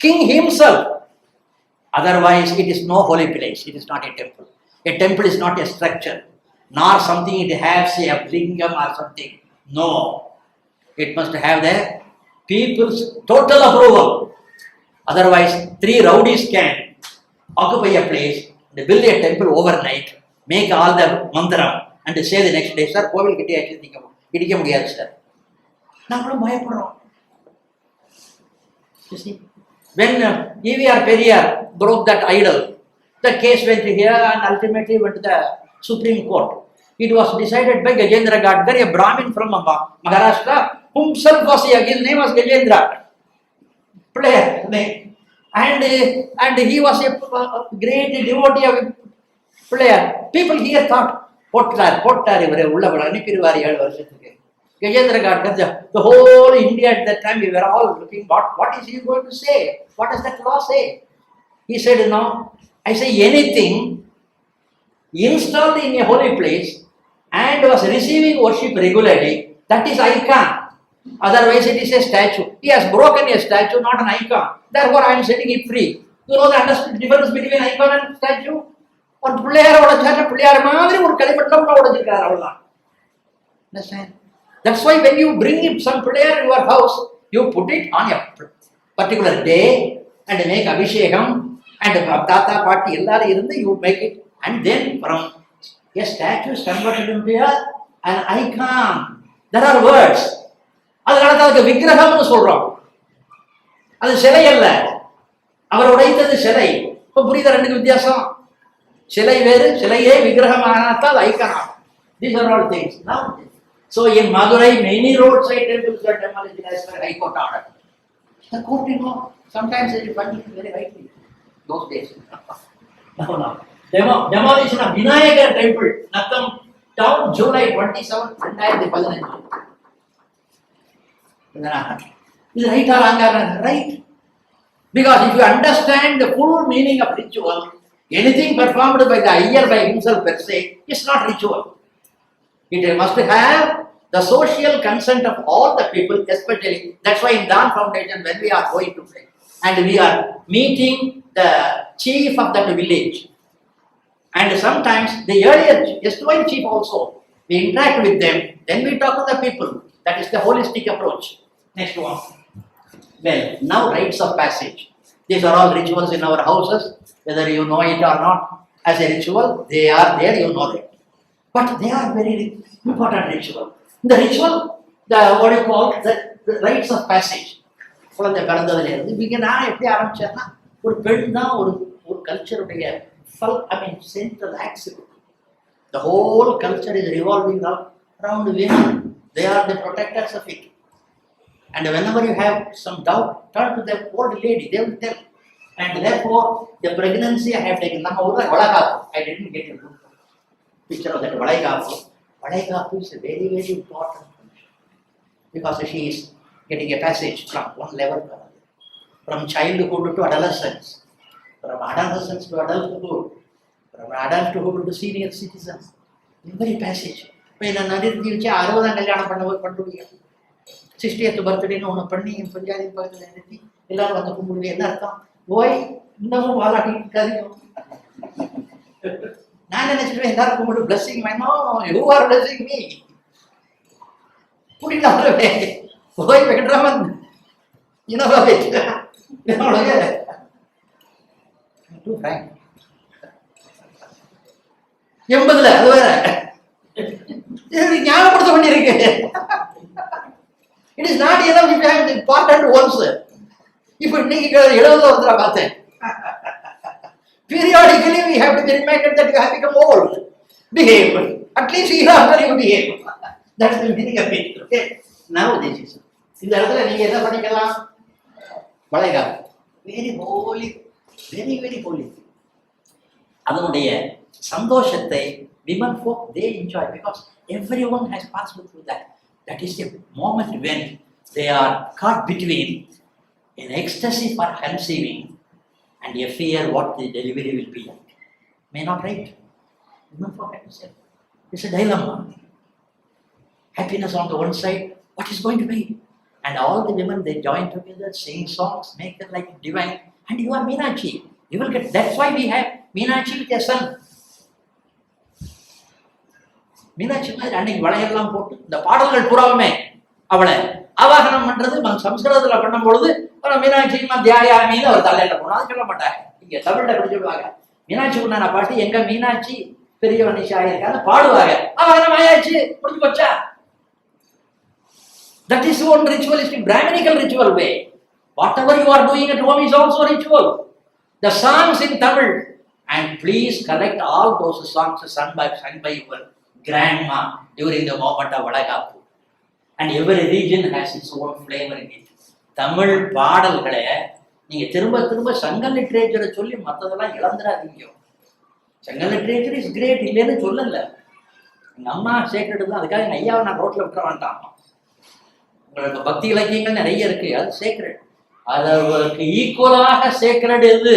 king himself. Otherwise, it is no holy place. It is not a temple. A temple is not a structure, nor something it has a lingam or something. No. It must have the people's total approval. Otherwise, 3 rowdies can occupy a place, they build a temple overnight, make all the mantram, and they say the next day, sir, கோவில் கட்டியாச்சு, இடிக்க முடியாது sir. நாங்களும் பயப்படுறோம். You see, when EVR Periyar broke that idol, the case went here and ultimately went to the Supreme Court. It was decided by Gajendra Gadkar, a Brahmin from Maharashtra, himself was here. His name was Gajendra, player name, and he was a great devotee of player. People here thought, pottar ivare ulla vada anippiruvaru 7 varshatukke. Gajendra Gadkar, the whole India at that time, we were all looking, what is he going to say? What does that law say? He said, no, I say anything installed in a holy place and was receiving worship regularly, that is icon. Otherwise, it is a statue. He has broken a statue, not an icon. Therefore, I am setting it free. You know the difference between icon and statue? Or player madri or kalipatam odachirukkaru avladhaan. Understand? That's why when you bring some player in your house, you put it on a particular day and make abhishekam and tata party ellaru irundhu, you make it, and then from a statue is converted into an icon. There are words. அதனால அதுக்கு விக்கிரகம்னு சொல்றோம். அது சிலை அல்ல, அவர் உடைத்தது சிலை. இப்போ புரியுதா ரெண்டுக்கு வித்தியாசம்? சிலை வேறு, சிலையே விக்கிரகமானதால் ஐக்கனா. These are all things. Now, so in Madurai, many roadside temples were demolished as per High Court order. The court, sometimes it is functioning very rightly. Those days. No. Demolition of Vinayagar temple, Natham town, July 27, 2015. Is right or wrong? Right. Because if you understand the full meaning of ritual, anything performed by the ayyer by himself per se is not ritual. It must have the social consent of all the people, especially. That's why in Dan Foundation, when we are going to pray and we are meeting the chief of that village, and sometimes the earlier erstwhile chief also, we interact with them, then we talk to the people. That is the holistic approach. Next one. Well, now rites of passage. These are all rituals in our houses, whether you know it or not. As a ritual, they are there, you know that. But they are very important ritual. The ritual, what you call the rites of passage. குழந்தை பிறந்ததுலேருந்து இங்கே நான் எப்படி ஆரம்பிச்சேன்னா, ஒரு பெண் தான் ஒரு கல்ச்சருடைய central axis. The whole culture is revolving around women. They are the protectors of it. And whenever you have some doubt, turn to the old lady, they will tell. And therefore, the pregnancy I have taken, I didn't get a good picture of that Valaikapu. Valaikapu is a very, very important function. Because she is getting a passage from one level to another. From childhood to adolescence. From adolescence to adulthood. From adulthood to senior citizens. Every passage. இப்போ நான் நிறுத்தி வச்சு 60ஆம் கல்யாணம் பண்ணுவீங்க. 60th பர்த்டேன்னு ஒன்று பண்ணி என் பஞ்சாதி பக்கத்தில் நிறுத்தி எல்லாரும் வந்து கும்பிடுவீங்க. என்ன அர்த்தம்? போய் இன்னமும் வாழாட்டிட்டு இருக்காதீங்க. நான் நினைச்சிருவேன் எல்லாரும் கும்பிடு பிளஸிங் வேணும். You are blessing me. புரியுதாவே? போய் வெங்கட்ராமன் இனவாவே என்னோட டூ ஃப்ரேங்க் 80ல அது வேற ஞாபகப்படுத்த வேண்டியிருக்கு. It is not enough if you have important once. இப்போ இன்னைக்கு 70 ஒருத்தர பார்த்தேன். Periodically we have to be reminded that you have become old. Behave. At least year after you behave. That's the meaning of it. Okay. Now this is. இந்த இடத்துல நீங்க என்ன பண்ணிக்கலாம்? வளைகா. Very holy. Very, very holy. அதனுடைய சந்தோஷத்தை women folk they enjoy because everyone has passed through that. That is the moment when they are caught between an ecstasy for conceiving and a fear what the delivery will be like. May not right? Women folk have to say. It's a dilemma. Happiness on the one side, what is going to be? And all the women they join together, sing songs, make it like divine. And you are Meenakshi. You will get. That's why we have Meenakshi with a son. Meenakshi மாதிரி அன்னைக்கு வளையெல்லாம் போட்டு இந்த பாடல்கள் பூராவுமே அவளை ஆவாகனம் பண்றது சம்ஸ்கிருதத்துல பண்ணும் பொழுது மீனாட்சிமா தியாயாமின்னு அவர் தலையில போனோம். அது சொல்ல மாட்டாங்க. இங்க தமிழ்ல எப்படி சொல்லுவாங்க? மீனாட்சி உண்டான பாட்டு எங்க மீனாட்சி பெரிய நிஷா இருக்கான்னு பாடுவாங்க. ஆவாகனம் ஆயாச்சு, முடிஞ்சு போச்சா? That is one ritualistic, Brahminical ritual way. Whatever you are doing at home is also ritual. The songs in Tamil, and please collect all those songs sung by your grandma during the moment of Valagapu. And every region has its own flavor in it. Tamil பாடல்களை நீங்க திரும்ப திரும்ப சங்க லிட்ரேச்சரை சொல்லி மற்றதெல்லாம் இழந்துடாதீங்க. சங்க literature is great இல்லைன்னு சொல்லல. எங்க அம்மா சேக்ரெட் தான். அதுக்காக எங்க ஐயாவை நான் ரோட்ல விட்டுற வேண்டாம். உங்களுக்கு பக்தி இலக்கியங்கள் நிறைய இருக்கு, அது சேக்ரெட். அதற்கு ஈக்குவலாக சேக்ரெட் எது?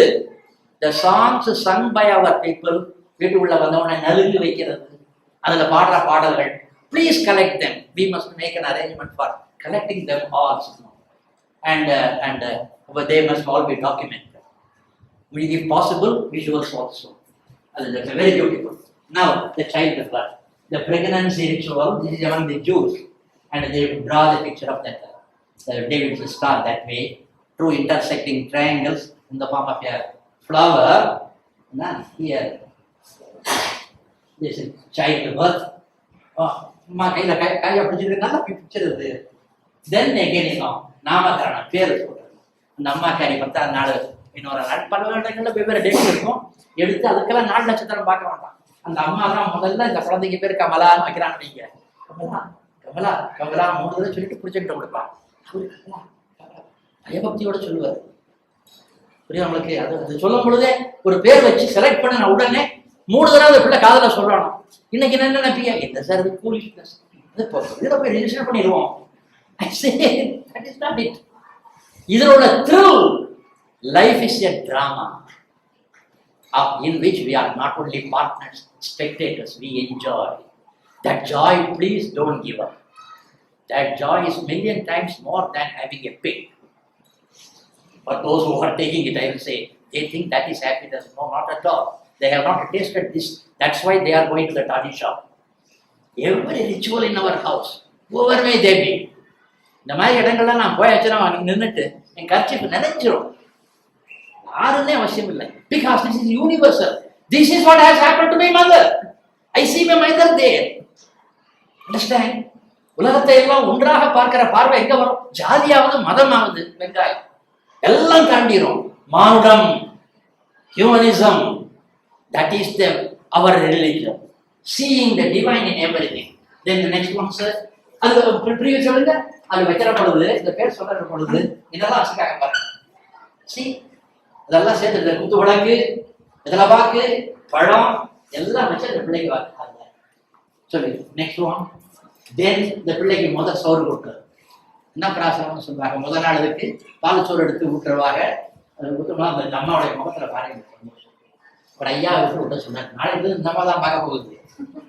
The songs sung by our people. வீட்டுக்குள்ள வந்தவனை நலுங்கு வைக்கிறது, அதுல பாடுற பாடல்கள். Please collect them. We must make an arrangement for collecting them all. And they must all be documented. If possible, visuals also. That's very beautiful. Now, the childbirth, the pregnancy ritual. This is among the Jews, and they draw the picture of that David's star that way, through intersecting triangles in the form of a flower. Now here. This is childbirth. அம்மா கையில் கையை பிடிச்சிருக்கு, நல்லா picture இது. தென் again நாமகரணம் பேர் சொல்றது. அந்த அம்மாக்காரி 10ஆம் நாள் இன்னொரு நாள் பல இடங்களில் வெவ்வேறு டேட் இருக்கும். எடுத்து அதுக்கெல்லாம் நாள் நட்சத்திரம் பார்க்க வேண்டாம். அந்த அம்மா தான் முதல்ல இந்த குழந்தைக்கு பேர் கமலான்னு வைக்கிறான்னு வைங்க. கமலா கமலா கமலா 3 தடவை சொல்லிட்டு பிடிச்சிக்கிட்ட கொடுப்பான். அவரு கமலா பயபக்தியோட சொல்லுவார். புரியும் உங்களுக்கு? அது சொல்லும் பொழுதே ஒரு பேர் வச்சு செலக்ட் பண்ண உடனே 3 தடவை அந்த பிள்ளை காதல சொல்றானோ. இன்னைக்கு என்ன நினைப்பியா? இந்த சார் இது கூலிஷ்னஸ், இதில் போய் ரெஜிஸ்டர் பண்ணிடுவோம். இதில் உள்ள thrill, life is a drama in which we are not only partners, spectators, we enjoy. That joy, please don't give up. That joy is million times more than having a pig. For those who are taking it, I will say, they think that is happiness. No, not at all. They have not tasted this. That's why they are going to the toddy shop. Every ritual in our house, whoever may they be. இந்த மாதிரி இடங்கள்லாம் நான் போயாச்சுன்னா நின்றுட்டு என் kerchief நினைச்சிரும். யாருன்னே அவசியம் இல்லை. Because this is universal. This is what has happened to my mother. I see my mother there. Understand? உலகத்தை எல்லாம் ஒன்றாக பார்க்கிற பார்வை எங்க வரும்? ஜாதியாவது மதமாவது வெங்காயம் எல்லாம் தாண்டிரும். மானுடம், humanism, that is our religion. Seeing the divine in everything. Then the next one, sir, அது ப்ரீவியஸ் சொல்லுங்க, அது வைக்கிறப்படுது, இந்த பேர் சொல்லப்படுது, இதெல்லாம் வச்சுக்காக பாருங்க. சி அதெல்லாம் சேர்த்து குத்து விளக்கு, இதில் பாக்கு, பழம் எல்லாம் வச்சு அந்த பிள்ளைக்கு வாக்குறாங்க. சொல்லி நெக்ஸ்ட் ஒன், தென் இந்த பிள்ளைக்கு முதல் சோறு கொடுக்குறது. என்ன பிராசனம்னு சொல்றாங்க, முதல் நாள் இதுக்கு பால் சோறு எடுத்து ஊட்டுருவாங்க. அது ஊட்டுமா அந்த அம்மாவுடைய முகத்துல பாருங்க சந்தோஷம். ஒரு ஐயா விட்டு சொன்னார், நாளைக்கு இந்த அம்மா தான் பார்க்க போகுது,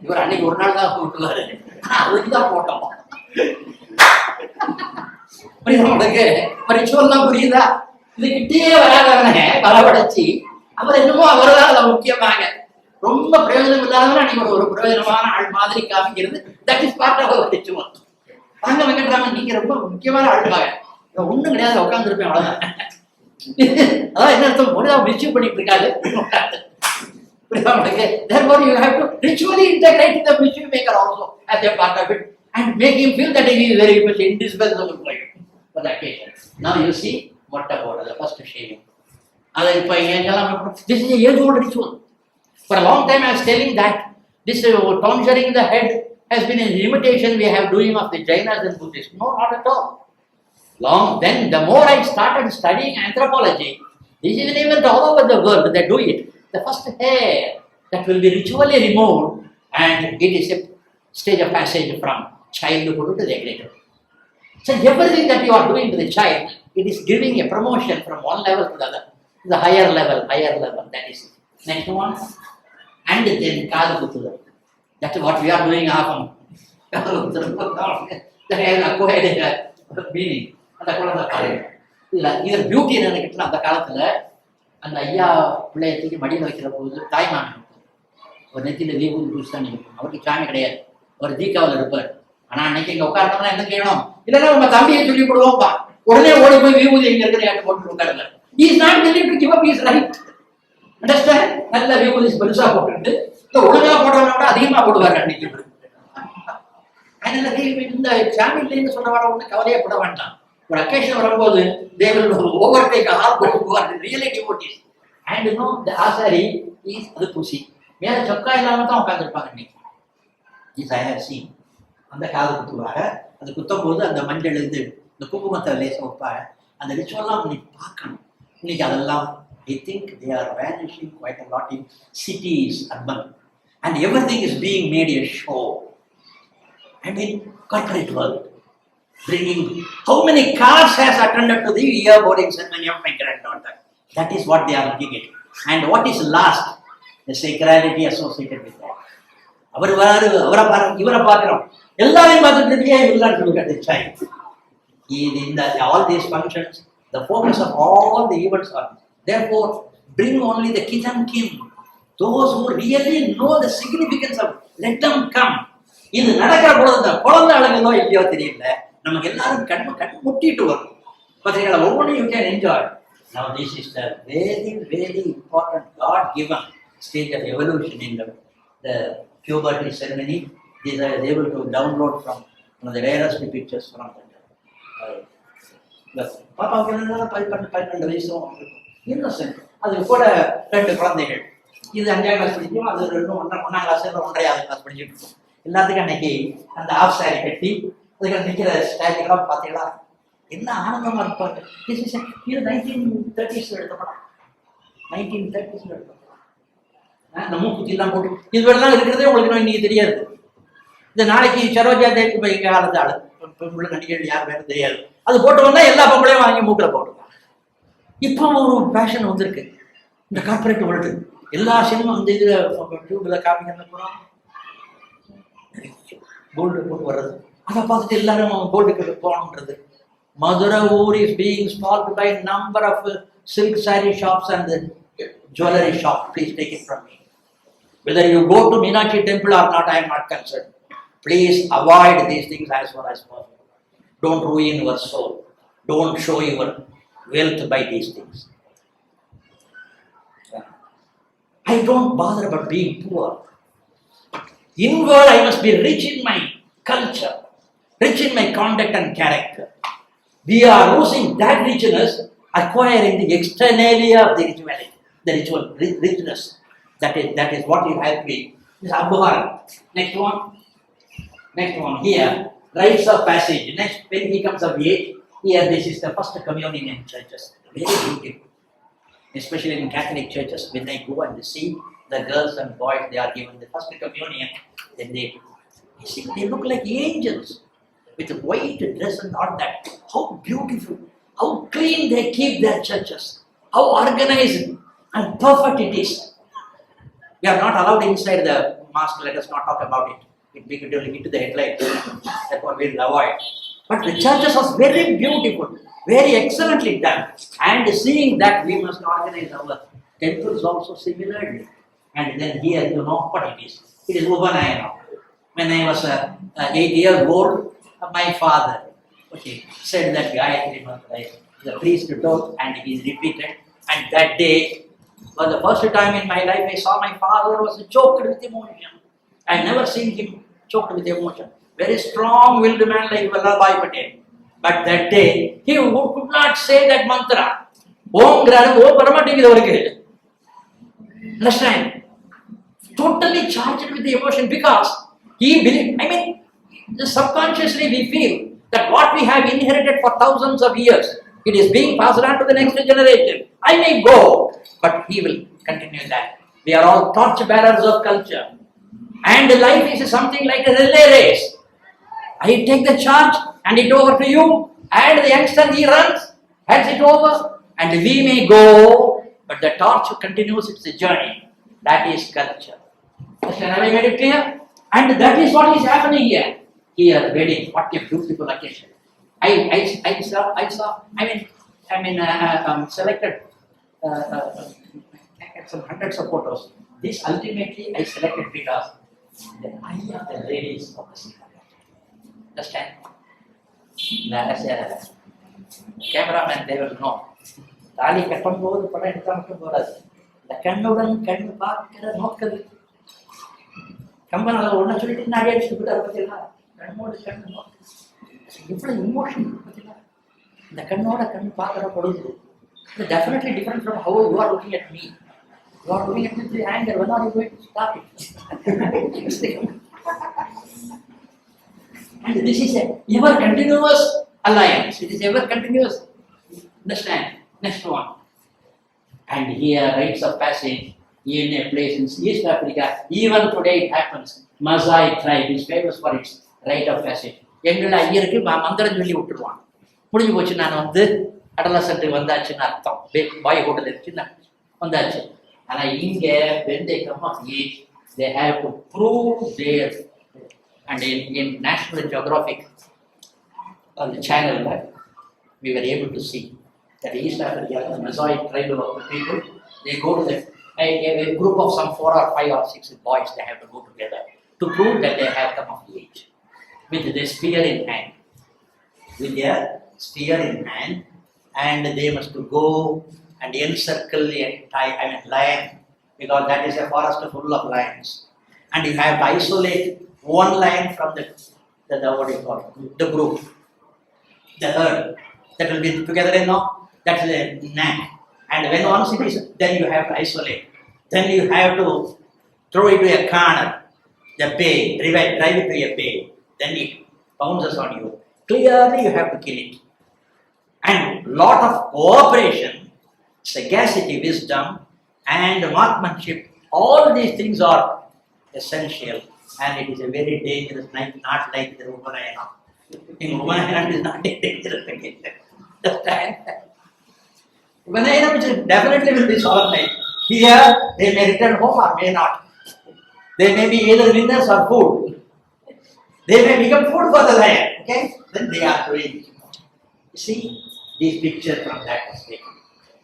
இவர் அன்னைக்கு ஒரு நாள் தான் விட்டுவாரு, அதுக்கு தான் போட்டோம். புரியுதா உங்களுக்கு? ரிச்சுவல்லாம் புரியுதா? இது கிட்டே வராதவனே வரவழைச்சி அவர் என்னமோ அவர்தான் அதை முக்கியமாக ரொம்ப பிரயோஜனம் இல்லாதவன அன்னைக்கு ஒரு பிரயோஜனமான ஆள் மாதிரி காமிக்கிறது. That is part of ritual. அங்க வெங்கட்ராமன் நீங்க ரொம்ப முக்கியமான ஆளுக்காக ஒண்ணும் கிடையாது, உட்காந்துருப்பேன் அவ்வளவுதான். அதான் என்ன அர்த்தம், ஒரு ரிச்சுவல் பண்ணிட்டு இருக்காரு. Therefore, you have to ritually integrate the mischief maker also as a part of it and make him feel that he is very much indispensable for the occasion. Now you see what about the first shaving. This is a age-old ritual. For a long time, I was telling that this tonsuring the head has been an imitation we have doing of the Jainas and Buddhists. No, not at all. Then, the more I started studying anthropology, this is even all over the world they do it. The first hair that will be ritually removed, and it is a stage of passage from childhood to the adulthood. So everything that you are doing to the child, it is giving a promotion from one level to the other, the higher level. That is it. Next one, and then Kaadu Kutula. That's what we are doing often. That has acquired a meaning. Either beauty in the காலத்துல அந்த ஐயா பிள்ளைய தூக்கி மடியில் வைக்கிற போது தாய்மாமன் ஒரு நெத்தியில் வீபூதி பூசி தான் நிற்கும். அவருக்கு சாமி கிடையாது, ஒரு தீக்காவில் இருப்பார். ஆனால் அன்னைக்கு இங்கே உட்காரணும்னா என்ன செய்யணும், இல்லைன்னா உங்க தம்பியை சொல்லி கொடுவோம்ப்பா, உடனே ஓடி போய் வீபூதி எங்க இருக்கிற யாட்டு போட்டு உட்காருங்க. Is not willing to give up his right. Understand? நல்ல வீபூதி பெருசா போட்டுட்டு ஒழுங்கா போடுறவங்க விட அதிகமா போடுவாரு அன்னைக்கு. அதனால இந்த சாமி இல்லைன்னு சொல்றவரை ஒண்ணு கவலையே பட வேண்டாம். ஒரு அக்கேஷன் வரும்போது they will overtake all those who are really devotees. And you know, the asari is அது பூசி மேல சொக்கா இல்லாம தான் உட்காந்துருப்பாங்க இன்னைக்கு. This I have seen. அந்த காது குத்துவாங்க, அது குத்தும் போது அந்த மஞ்சள் இருந்து இந்த குங்குமத்தை லேச வைப்பாங்க. அந்த ரிச்சுவல்லாம் இன்னைக்கு பார்க்கணும். இன்னைக்கு அதெல்லாம் I think they are vanishing quite a lot in cities, urban, and everything is being made a show. And in corporate world, bringing how many cars has attended to the year boarding ceremony of my granddaughter. That is what they are looking at. And what is last? The sacrality associated with that. அவரை பாருங்க, இவரை பார்க்கிறோம், எல்லாரையும் பார்த்துட்டு இருக்கியா, எல்லாரும் look at the child. In all these functions, the focus of all the events are. Therefore, bring only the kith and kin, those who really know the significance of. Let them come. இது நடக்கிற பொழுது குழந்தை அழகுதோ இல்லையோ தெரியல, நமக்கு எல்லாரும் கண் முட்டிட்டு வரும். பார்த்தீங்களா, ஒவ்வொன்றும் you can enjoy. Now this is the very, very important God-given stage of evolution in the puberty ceremony. These are able to download from one of the rarest pictures from that. பாப்பாவுக்கு என்னன்னா 12 வயசும் Innocent. அதுக்கு கூட 2 குழந்தைகள். இது 5ஆம் class படிக்கும், அது 1ஆம் கிளாஸ் 1.5 கிளாஸ் படிச்சுட்டு இருக்கும். எல்லாத்துக்கும் அன்னைக்கு அந்த ஆஃப் சாரி கட்டி அதுக்கு நிற்கிற ஸ்டாச்சுலாம் பார்த்தீங்களா, என்ன ஆனந்தமா இருப்பாங்க. இது 1930s எடுத்த படம், 1930s எடுத்த படம். இந்த மூக்குத்திலாம் போட்டு இதுவெல்லாம் இருக்கிறதே உங்களுக்கு இன்னைக்கு தெரியாது. இந்த நாளைக்கு சரோஜா தேவி இப்போ எங்கள் காலத்து ஆளு உள்ள நடிகர்கள் யார் வேறு தெரியாது, அது போட்டு வந்தால் எல்லா பொம்பளையும் வாங்கி மூக்கில் போட்டுருக்காங்க. இப்போ ஒரு ஃபேஷன் வந்திருக்கு இந்த கார்பரேட் வேர்ல்டு. எல்லா சினிமா இந்த இதில் டியூபில் காமிக்கிறது போகிறோம், கோல்டு போட்டு வர்றது, அதை பார்த்துட்டு எல்லாரும் கோல்டுக்கு போகணுன்றது. Madura Ur is being spoiled by number of silk saree shops and jewelry shops. Please take it from me. Whether you go to Meenakshi temple or not, I am not concerned. Please avoid these things as far as possible. Don't ruin your soul. Don't show your wealth by these things. I don't bother about being poor. Inward, I must be rich in my culture, rich in my conduct and character. We are losing that richness, acquiring the externalia of the rituality, the ritual richness. That is what you have to be. This is abhorrent. Next one here. rites of passage. Next, when he comes of age, here this is the first communion in churches. Very beautiful. Especially in Catholic churches, when I go and see the girls and boys, they are given the first communion, then they see, they look like angels with a white dress and all that. How beautiful, how clean they keep their churches, how organized and perfect it is. We are not allowed inside the mosque, let us not talk about it. We could only get to the headlights, therefore we will avoid. But the churches was very beautiful, very excellently done. And seeing that, we must organize our temples also similarly. And then here, you know what it is. It is Upanayana. When I was 8 years old, my father said that Gayatri Mantra, the priest told, and he repeated. And that day was the first time in my life I saw my father was choked with emotion. I have never seen him choked with emotion. Very strong-willed man like Vallabhbhai Patel. But that day, he could not say that mantra. Om Gram Om Paramatikku. Understand? Totally charged with the emotion because he believed, subconsciously we feel that what we have inherited for thousands of years, it is being passed on to the next generation. I may go, but he will continue that. We are all torch bearers of culture. And life is something like a relay race. I take the charge, hand it over to you, and the youngster he runs, hands it over, and we may go, but the torch continues its journey. That is culture. Have I made it clear? And that is what is happening here. Here, wedding, what a beautiful occasion. I selected some hundreds of photos. This ultimately I selected because the eye of the ladies of the Sympathetic. Understand? As a cameraman, they will know. தாலி கட்டும்போது படம் எடுத்தா மட்டும் போறாது. இந்த கண்ணுடன் கண் பார்க்கிற நோக்கது. கம்பனால ஒன்ன சொல்லிட்டு நாடி அடிச்சுட்டு போயிட்டாரு பார்த்தீங்களா? கண்ணோட கண் நோக்கு. இவ்வளவு இமோஷன் பார்த்தீங்களா? இந்த கண்ணோட கண் பார்க்கிற பொழுது it's definitely different from how you are looking at me. You are looking at me with anger. When are you going to stop it? And this is a ever continuous alliance. It is ever continuous. Understand? Next one. And here, rites of passage in a place in East Africa, even today it happens. Maasai tribe is famous for its rite of passage. எங்களை ஐயருக்கு மந்திரம் சொல்லி விட்டுருவான். முடிஞ்சு போச்சு, நான் வந்து அடலசன்ட்டுக்கு வந்தாச்சுன்னு அர்த்தம். பாய் hotel இருக்குன்னு வந்தாச்சு. ஆனால் இங்கே when they come of age, they have to prove their. And in National Geographic on the channel that we were able to see that East Africa, the Maasai tribe of the people, they go to a group of some 4 or 5 or 6 boys, they have to go together to prove that they have come of age with their spear in hand. With their spear in hand, and they must go and encircle the entire lion, because that is a forest full of lions. And you have to isolate one lion from the what do you call it? The group, the herd that will be together, that's the neck. And when once it is, then you have to isolate. Then you have to throw it to a corner, the bay, drive it to a bay. Then it pounces on you. Clearly, you have to kill it. And lot of cooperation, sagacity, wisdom, and marksmanship. All these things are essential. And it is a very dangerous night, not like the Upanayana. In Upanayana, it is not a dangerous again. Understand? Upanayana, which definitely will be solemn. Here, they may return home or may not. They may be either winners or food. They may become food for the lion. Okay? Then they are doing. You see, these pictures from that was taken.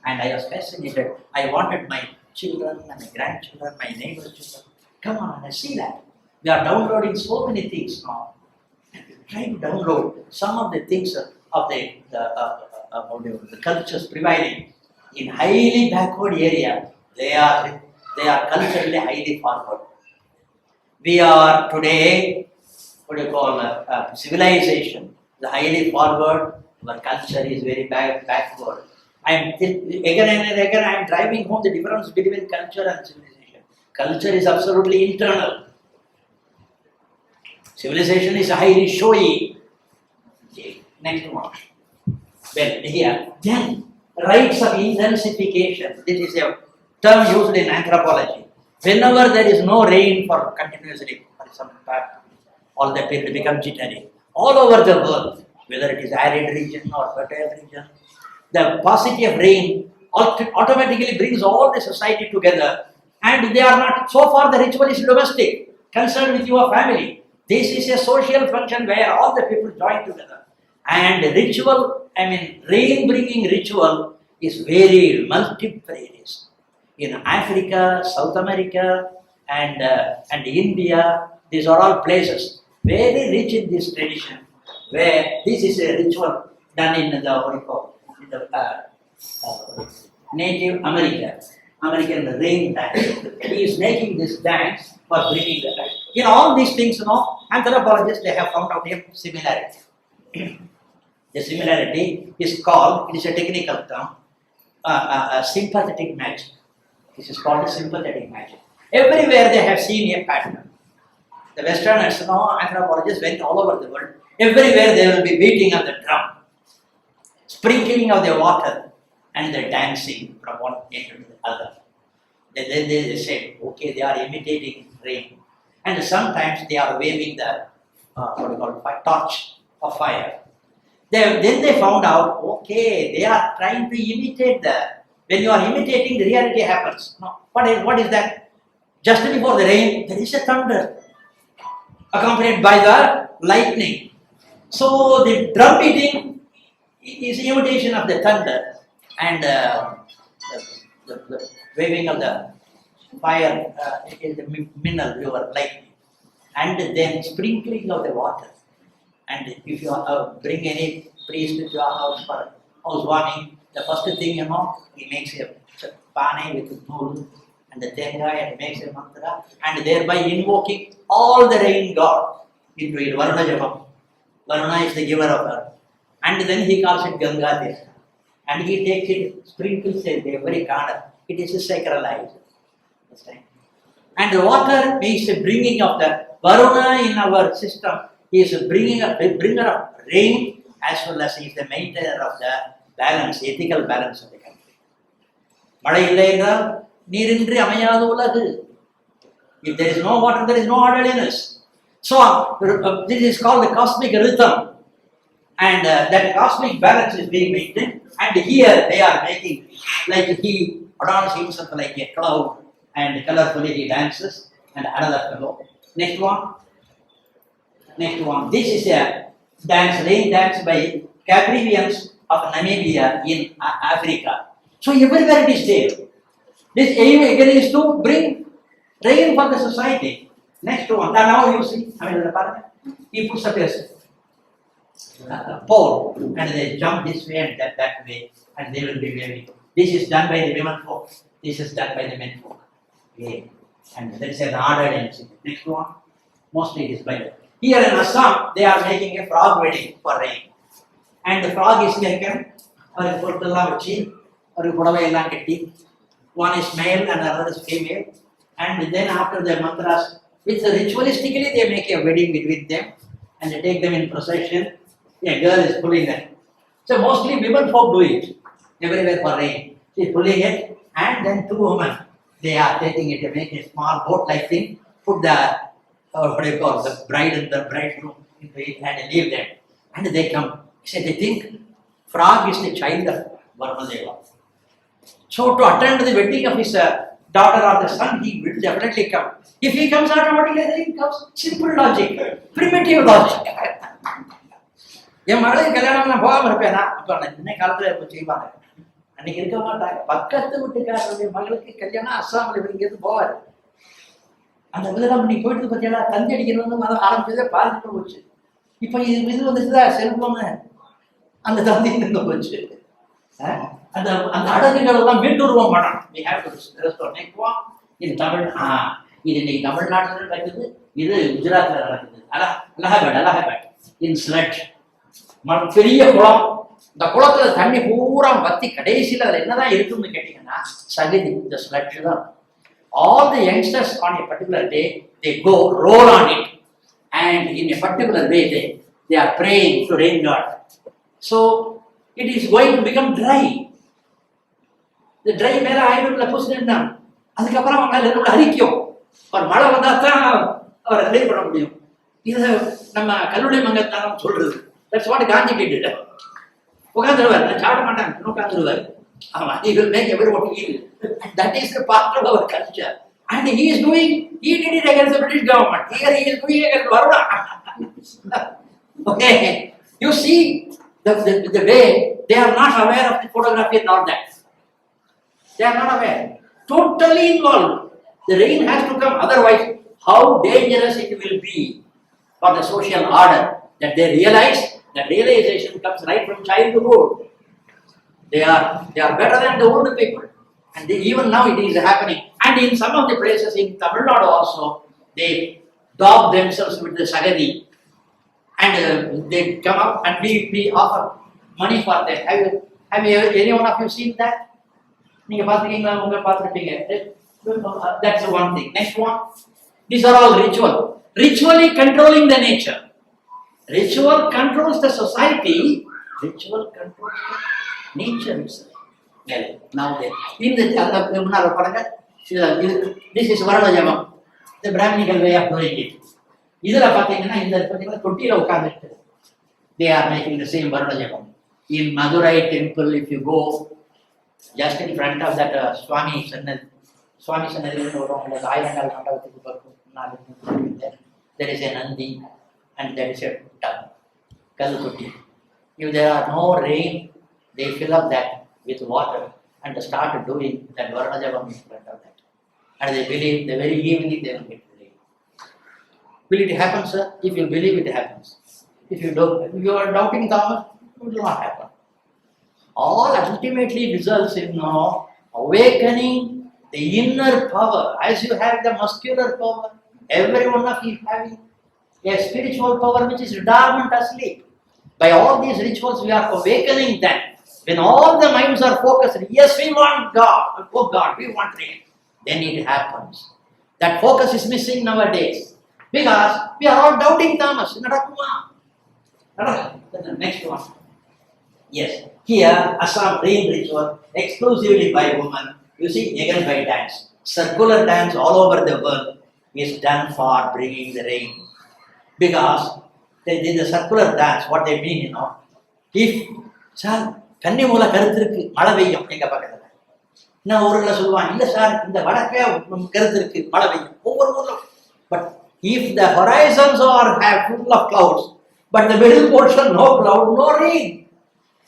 And I was fascinated. I wanted my children and my grandchildren, my neighbor's children. Come on, I see that. We are downloading so many things now. Try to download some of the things of the cultures prevailing in highly backward area. They are culturally highly forward. We are today, what do you call civilization, the highly forward. Our culture is very backward. Again and again I am driving home the difference between culture and civilization. Culture is absolutely internal. Civilization is highly showy, Next one. Well, here, then rites of intensification. This is a term used in anthropology. Whenever there is no rain for continuously for some time, all the people become jittery. All over the world, whether it is arid region or fertile region, the paucity of rain automatically brings all the society together, and they are not, so far the ritual is domestic, concerned with your family. This is a social function where all the people join together. And ritual, rain bringing ritual is varied, multifarious. In Africa, South America, and India, these are all places very rich in this tradition, where this is a ritual done in the Native American rain dance. He is making this dance for bringing the light. In all these things, anthropologists, they have found out a similarity. The similarity is called, it is a technical term, sympathetic magic. This is called sympathetic magic. Everywhere they have seen a pattern. The Westerners, anthropologists went all over the world. Everywhere they will be beating on the drum, sprinkling of the water, and the dancing from one end to the other. Then they said, okay, they are imitating rain. And sometimes they are waving the torch of fire. Then they found out, okay, they are trying to imitate when you are imitating, the reality happens. No, what is that? Just before the rain, there is a thunder, accompanied by the lightning. So the drum beating is imitation of the thunder, and the waving of the fire is the mineral river lightning, and then sprinkling of the water. And if you bring any priest to your house for housewarming, the first thing he makes a pane with wool and the tenga, and makes a mantra, and thereby invoking all the rain god into it. Varuna Japam. Varuna is the giver of earth. And then he calls it Ganga Desha. And he takes it, sprinkles it every corner. It is sacralized. And the water means the bringing of the Varuna in our system. He is a bringer of rain, as well as he is the maintainer of the balance, ethical balance of the country. Madai illai என்றால் நீரின்றி அமையாத உலகு. If there is no water, there is no orderliness. So this is called the cosmic rhythm, and that cosmic balance is being maintained. And here they are making, like he adorns himself like a cloud, and colorfully he dances. And another fellow. Next one. This is a dance, rain dance by Caprivians of Namibia in Africa. So everywhere it is there. This aim again is to bring rain for the society. Next one. Now you see, he puts up a pole, and they jump this way and that way, and they will be waving. This is done by the women folk. This is done by the men folk. Okay. And let's say an ordered dancing. Next one. Mostly it is by the. Here in Assam, they are making a frog wedding for rain. And the frog is taken, one is male and another is female. And then after the mantras, which ritualistically they make a wedding between them, and they take them in procession. A girl is pulling them. So mostly women folk do it, everywhere for rain. She is pulling it, and then two women, they are taking it, they make a small boat-like thing, put the the bride and the bridegroom into it, and leave them. And they come. So they think frog is the child of Varmadeva. So to attend the wedding of his daughter or the son, he will definitely come. If he comes automatically, then he comes. Simple logic, primitive logic. என் மகளுக்கு கல்யாணம் நான் போகாம இருப்பேனா? அப்ப இன்னை காலத்துல இப்ப செய்வாங்க. அன்னைக்கு இருக்க மாட்டாங்க. பக்கத்து வீட்டுக்காரருடைய மகளுக்கு கல்யாணம் அஸ்ஸாமில் இங்கிருந்து போவாரு. அந்த விதம் நீ போயிட்டு பத்தியா தந்தி அடிக்கிறது வந்து ஆரம்பிச்சதே பார்த்துட்டு போச்சு. இப்ப இது வந்துச்சுதா செல்போனு, அந்த தந்தி நின்று போச்சு. அந்த அந்த அடங்குகள் எல்லாம் மீட்டுருவோம் படம். இது தமிழ், இது இன்னைக்கு தமிழ்நாட்டில் நடக்குது, இது குஜராத்ல நடக்குது. அலகாபாத் இன் ஸ்லட், பெரிய குளம். இந்த குளத்துல தண்ணி பூரா வத்தி கடைசியில் அதுல என்னதான் இருக்குன்னு கேட்டீங்கன்னா சகதி, இந்த ஸ்லட் தான். All the youngsters on a particular day, they go roll on it, and in a particular way they are praying to rain god. So it is going to become dry. The dry மேல ஆயிடும்ல புஷ்னா அதுக்கப்புறம் அவங்களால என்ன அரிக்கும். ஒரு மழை வந்தா தான் அவரை ரிலே பண்ண முடியும். இதை நம்ம கல்லுடை மங்கத்தானம் சொல்றது. That's what Gandhi did. உட்காந்துருவார், நான் சாப்பிட மாட்டாங்க, உட்காந்துருவார். ஆமா, he will make everybody eat. That is the part of our culture. And he did it against the British government. Here he is doing it against Varuna. Okay, you see the way they are not aware of the photography and all that. They are not aware. Totally involved. The rain has to come, otherwise how dangerous it will be for the social order. That they realize, that realization comes right from childhood. They are better than the older people. And even now it is happening. And in some of the places in Tamil Nadu also, they daub themselves with the sagadi. And they come up and we offer money for them. Have you any one of you seen that? That's the one thing. Next one. These are all ritual. Ritually controlling the nature. Ritual controls the society. Ritual controls the nature itself. Well, now in the this is Varana Jamam, the Brahminical way of doing it. They are making the same Varana Jamam. In Madurai temple, if you go just in front of that Swami Sanadi, there is a Nandi and there is a tub, Kalukutti. If there are no rain, they fill up that with water and start doing that Varana Jamam in front of that. And they believe the very evening they will get rain. Will it happen, sir? If you believe, it happens. If you don't, if you are doubting Thomas, it will not happen. All ultimately results in awakening the inner power. As you have the muscular power, every one of you having a spiritual power which is dormant asleep. By all these rituals, we are awakening them. When all the minds are focused, yes, we want God, oh God, we want rain, then it happens. That focus is missing nowadays because we are all doubting Thomas. Next one. Yes, here Assam rain ritual exclusively by women. You see, again by dance. Circular dance all over the world is done for bringing the rain. Because the circular dance, what they mean, if Kannimoola கருத்து இருக்கு, மழை பெய்யும் எங்க பக்கத்துல. நான் ஊர்ல சொல்லுவாங்க, இல்ல சார் இந்த வடக்கே கருத்து இருக்கு, மழை பெய்யும் ஒவ்வொரு ஊர்ல. But if the horizons have full of clouds, but the middle portion no cloud, no rain,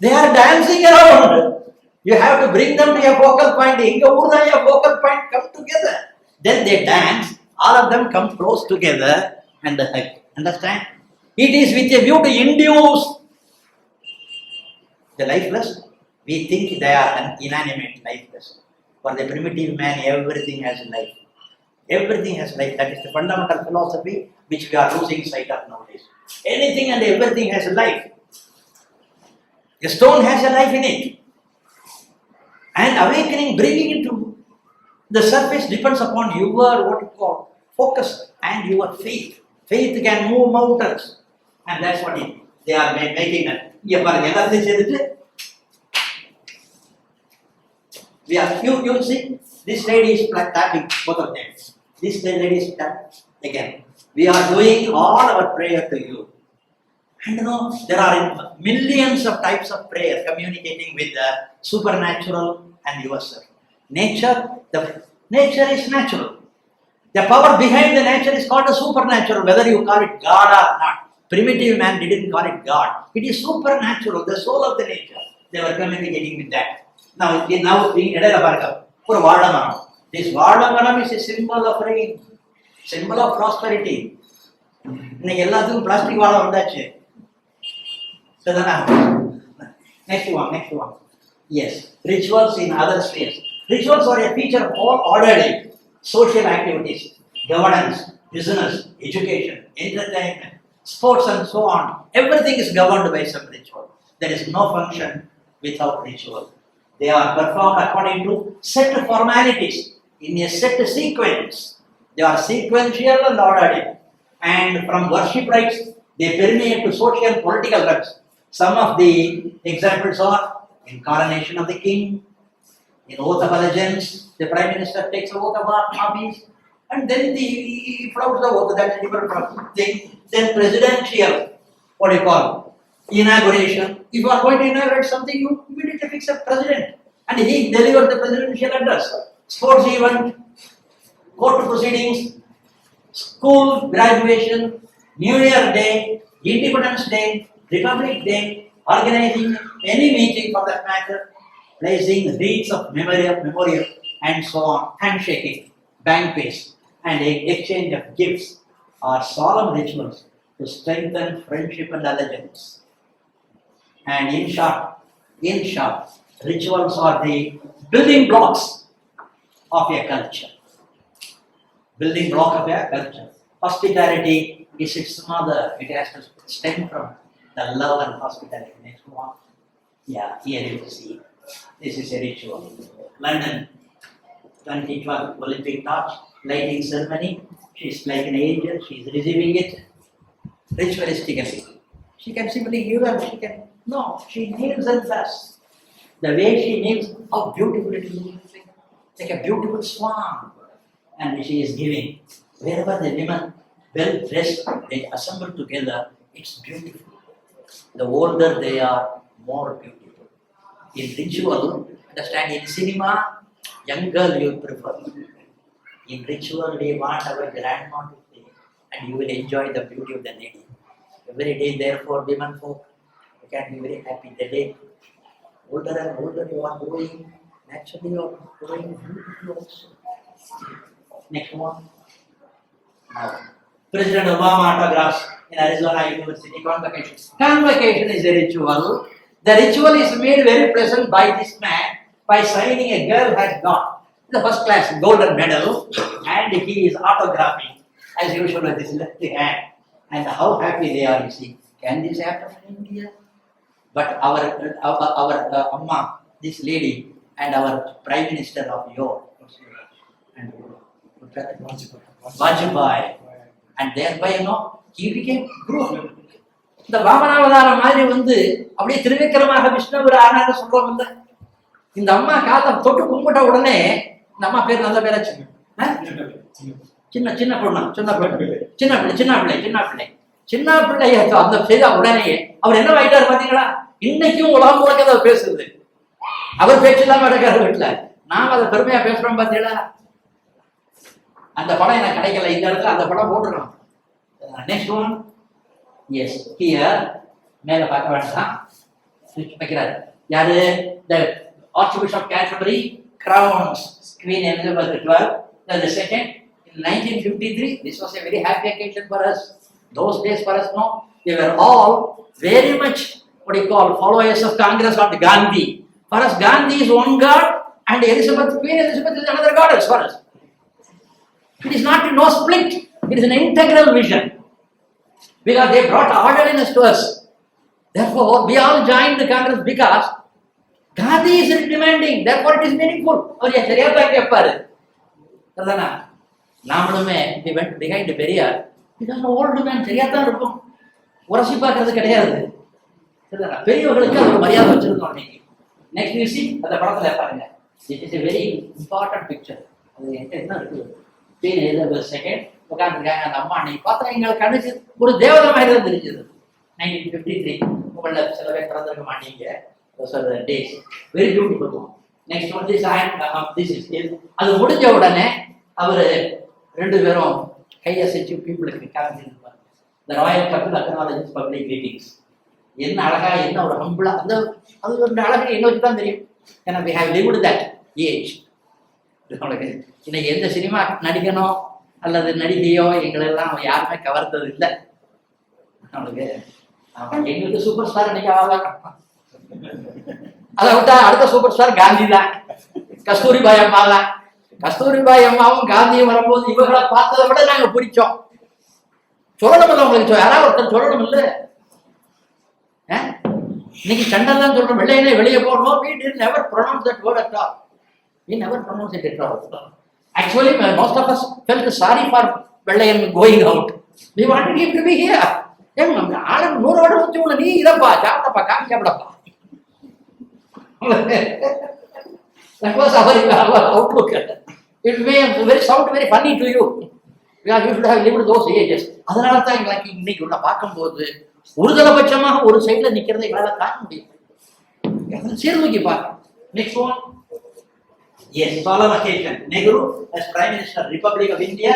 they are dancing around. You have to bring them to a focal point. Inga urna a focal point, come together. Then they dance. All of them come close together and hug. Understand? It is with a view to induce the lifeless. We think they are inanimate, lifeless. For the primitive man, everything has life. Everything has life. That is the fundamental philosophy which we are losing sight of nowadays. Anything and everything has life. A stone has a life in it. And awakening, bringing it to the surface depends upon your what you call focus and your faith. Faith can move mountains. And that's what they are making it. You see, this lady is tapping, both of them. This lady is tapping again. We are doing all our prayer to you. And there are millions of types of prayer communicating with the supernatural and yourself. Nature is natural. The power behind the nature is called the supernatural, whether you call it God or not. Primitive man didn't call it God. It is supernatural, the soul of the nature. They were communicating with that. Now this Vardamaram is a symbol of rain, symbol of prosperity. Plastic Next one. Yes, rituals in other spheres. Rituals are a feature of all orderly social activities, governance, business, education, entertainment, sports and so on. Everything is governed by some ritual. There is no function without ritual. They are performed according to set formalities in a set sequence. They are sequential and orderly. And from worship rites, they permeate to social and political rites. Some of the examples are in coronation of the king, in oath of allegiance, the prime minister takes an oath of office, and then he flouts the oath. That's a different thing. Then presidential, what do you call, inauguration. If you are going to inaugurate something, you immediately fix a president, and he delivers the presidential address. Sports event, court proceedings, school graduation, New Year Day, Independence Day, Republic Day, organizing any meeting for that matter, placing wreaths of memorial and so on, handshaking, banquets, and exchange of gifts are solemn rituals to strengthen friendship and allegiance. And in short, rituals are the building blocks of a culture. Building block of a culture. Hospitality is its mother. It has to stem from the love and hospitality. Next one. Yeah, here you see. This is a ritual. London, 2012 Olympic torch lighting ceremony. She's like an angel. She's receiving it ritualistically. She can simply give her. She kneels and does. The way she kneels, how beautiful it is. Like a beautiful swan. And she is giving. Wherever the women well dressed, they assemble together, it's beautiful. The older they are, more beautiful. In ritual, understand, in cinema, young girl you prefer. In ritual, we want our grandma to play, and you will enjoy the beauty of the lady. Every day, therefore, women folk can be very happy. The day older and older you are growing, naturally you are growing beautiful also. Next one. Now, President Obama autographs in Arizona University convocation. Convocation is a ritual. The ritual is made very pleasant by this man by signing a girl has got the first class golden medal and he is autographing as usual with his left hand. And how happy they are, you see. Can this happen in India? But our Amma, this lady, and our Prime Minister of York, and Vajpayee, and thereby, he became grew. இந்த வாமனாவதாரம் மாதிரி அப்படியே திருவிக்கிரமாக விஷ்ணுவர் ஆனான்னு சொல்றோம் இல்ல. இந்த அம்மா காலை தொட்டு கும்பிட்ட உடனே இந்த அம்மா பேர் நல்ல பேராச்சு. சின்ன பொண்ணு சின்ன பிள்ளை அந்த செய்த உடனே அவர் என்ன ஆயிட்டாரு பாத்தீங்களா? இன்னைக்கும் உலகம் முழுக்க அதை பேசுறது. அவர் பேச்சு இல்லாம நடக்காரு வீட்டுல. நாம அதை பெருமையா பேசுறோம் பாத்தீங்களா? அந்த படம் எனக்கு கிடைக்கல, இந்த இடத்துல அந்த படம் போட்டுருக்கோம். Next one. எஸ், ஹியர் மேல பார்க்க வேண்டாம், வைக்கிறாரு. யாரு? த Archbishop of Canterbury crowns Queen Elizabeth XII. The second in 1953. This was a very happy occasion for us. Those days for us, we were all very much followers of Congress of Gandhi. For us, Gandhi is one god, and Queen Elizabeth is another goddess for us. It is not no split. It is an integral vision. Because they brought orderliness to us. Therefore, we all joined the Congress because Gandhi is demanding. Therefore, it is meaningful. அவர் சரியா தான் கேட்பாரு. சரிதானா? நாமளுமே we went behind the barrier. Because old man சரியா தான் இருக்கும். உரசி பார்க்கறது கிடையாது. சரிதானா? பெரியவர்களுக்கு அது மரியாதை வச்சிருந்தோம் இன்னைக்கு. Next you see, அந்த படத்துல பாருங்க. This is a very important picture. அது என்ன இருக்கு? Queen Elizabeth II உட்கார்ந்துருக்காங்க. அந்த அம்மா அன்னைக்கு பார்த்தா எங்களுக்கு கண்ணுக்கு ஒரு தேவதை மாதிரி தான் தெரிஞ்சது. 1953 உங்கள சில பேர் பிறந்திருக்க மாட்டீங்க. Those are the days. Very beautiful. Next one is this is அது முடிஞ்ச உடனே அவரு ரெண்டு பேரும் கையசைச்சு பீப்புளுக்கு காமிச்சிருப்பாங்க. The royal couple acknowledges public greetings. என்ன அழகா, என்ன ஒரு ஹம்பிளா, அந்த அது ஒரு அழகு என்ன வச்சு தான் தெரியும். ஏன்னா we have lived that age. இன்னைக்கு எந்த சினிமா நடிக்கணும் அல்லது நடிகையோ எங்களெல்லாம் யாருமே கவர்ந்தது இல்லை. நம்மளுக்கு எங்களுக்கு சூப்பர் ஸ்டார் இன்னைக்கு ஆகலாம். அதை விட்டா அடுத்த சூப்பர் ஸ்டார் காந்தி தான். கஸ்தூரிபாய் அம்மா தான். கஸ்தூரிபாய் அம்மாவும் காந்தியும் வரும்போது இவங்களை பார்த்ததை விட நாங்க பிடிச்சோம். சொல்லணும் இல்லை உங்களுக்கு, யாராவது ஒருத்தர் சொல்லணும் இல்லை. இன்னைக்கு சண்டன் தான் சொல்றோம், வெள்ளையனே வெளியே போகணும். We did never pronounce that word at all. We never pronounced it at all. Actually, most of us felt sorry for Vellayan going out. We wanted him to be here. ஏன் ஆளுங்க 100 வருடம் 103 நீ இதப்பா சாப்பிடப்பா coffee சாப்பிடப்பா. That was our outlook. It may sound very funny to you. Because you should have lived those ages. அதனால தான் எங்களுக்கு இன்னைக்கு உள்ள பார்க்கும்போது ஒருதலைபட்சமாக ஒரு சைட்ல நிக்கிறதை எங்களால தாங்க முடியும். சீர்தூக்கி பார்க்க. Next one. Yes, solemn occasion. Nehru as Prime Minister, Republic of India.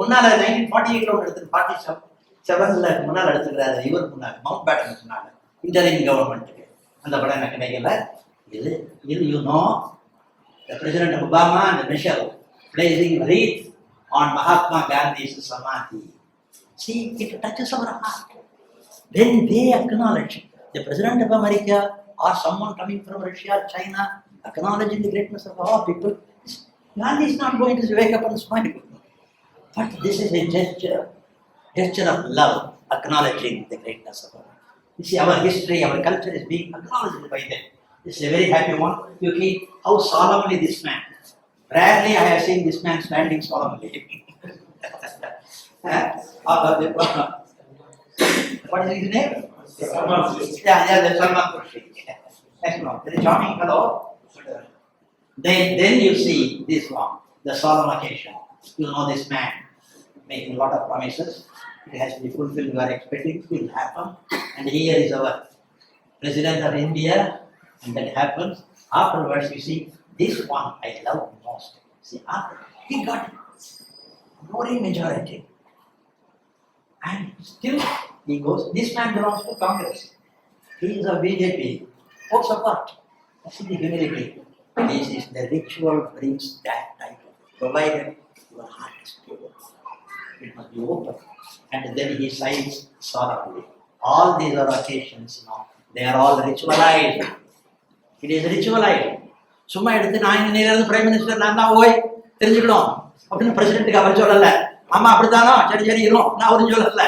முன்னால 1948 எடுத்து 47ல முன்னால எடுத்துக்கிறாரு. இவர் முன்னாள் மவுண்ட் பேட்டன் சொன்னாங்க இன்டரிம் கவர்மெண்ட்டுக்கு. அந்த படம் எனக்கு கிடைக்கல. இது the President Obama and Michelle placing wreath on Mahatma Gandhi's Samadhi. See, it touches our heart. Then they acknowledge the President of America or someone coming from Russia or China acknowledging the greatness of our people. Gandhi is not going to wake up and smile. But this is a gesture of love, acknowledging the greatness of our. You see, our history, our culture is being acknowledged by them. This is a very happy one. You see how solemnly this man. Rarely I have seen this man standing solemnly. What is his name? Yeah, the Salman Rushdie. Next one. Very charming fellow. Then you see this one, the solemn occasion. You know this man making a lot of promises. It has to be fulfilled. You are expecting it will happen. And here is our President of India, and that happens. Afterwards, you see this one I love most. See, after he got voting majority, and still he goes. This man belongs to Congress. He is a BJP. What's apart? See the humility. This is the ritual brings that type of, provided your heart is pure. It must be open. And then he signs solemnly. All these are occasions, they are all ritualized. It is ritualized. சும்மா எடுத்து நான் இந்த நேரம் prime minister நான் தான் ஓய் தெரிஞ்சுக்கணும் அப்படின்னு பிரசிடென்ட்டுக்கு அவர் சொல்லல. ஆமா அப்படித்தானோ சரி இருக்கும் நான் அவரும் சொல்லல.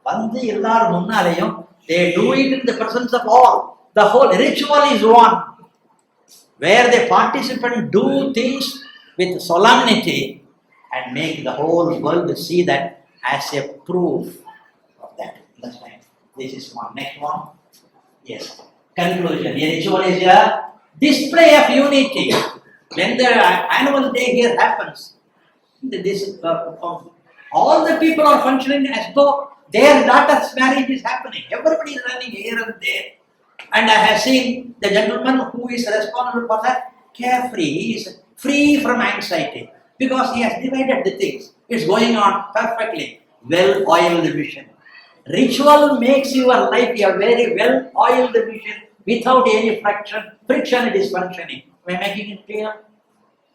வந்து எல்லாரும் முன்னாலேயும் they do it in the presence of all. The whole ritual is one. Where the participants do things with solemnity and make the whole world see that as a proof of that. That's right. This is one. Next one. Yes. Conclusion. A ritual is a display of unity. When the annual day here happens, all the people are functioning as though their daughter's marriage is happening. Everybody is running here and there. And I have seen the gentleman who is responsible for that carefree. He is free from anxiety because he has divided the things. It's going on perfectly. Well-oiled vision. Ritual makes your life a very well-oiled vision without any friction. It is functioning. Am I making it clear?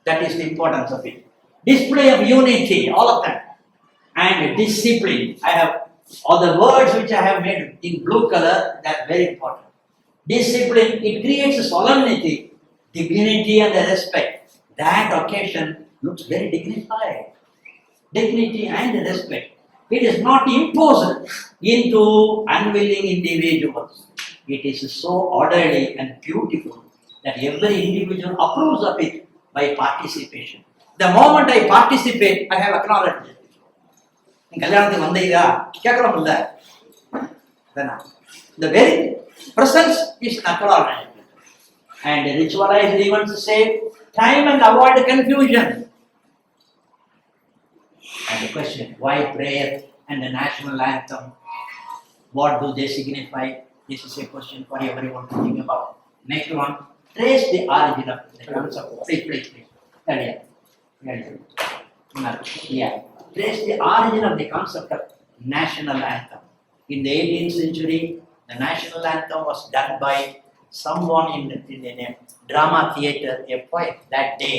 That is the importance of it. Display of unity, all of that. And discipline. I have all the words which I have made in blue color, that very important. Discipline, it creates a solemnity, dignity and respect. That occasion looks very dignified. Dignity and respect. It is not imposed into unwilling individuals. It is so orderly and beautiful that every individual approves of it by participation. The moment I participate, I have acknowledged it. கல்யாணத்துக்கு வந்தீங்களா கேட்கறோம்ல, the very presence is acknowledged. And ritualized events save time and avoid confusion. And the question, why prayer and the national anthem? What do they signify? This is a question for everyone to think about. Next one, trace the origin of the concept. Please. Yeah. Trace the origin of the concept of national anthem. In the 18th century, the national anthem was done by someone in a drama theatre, a poet. That day,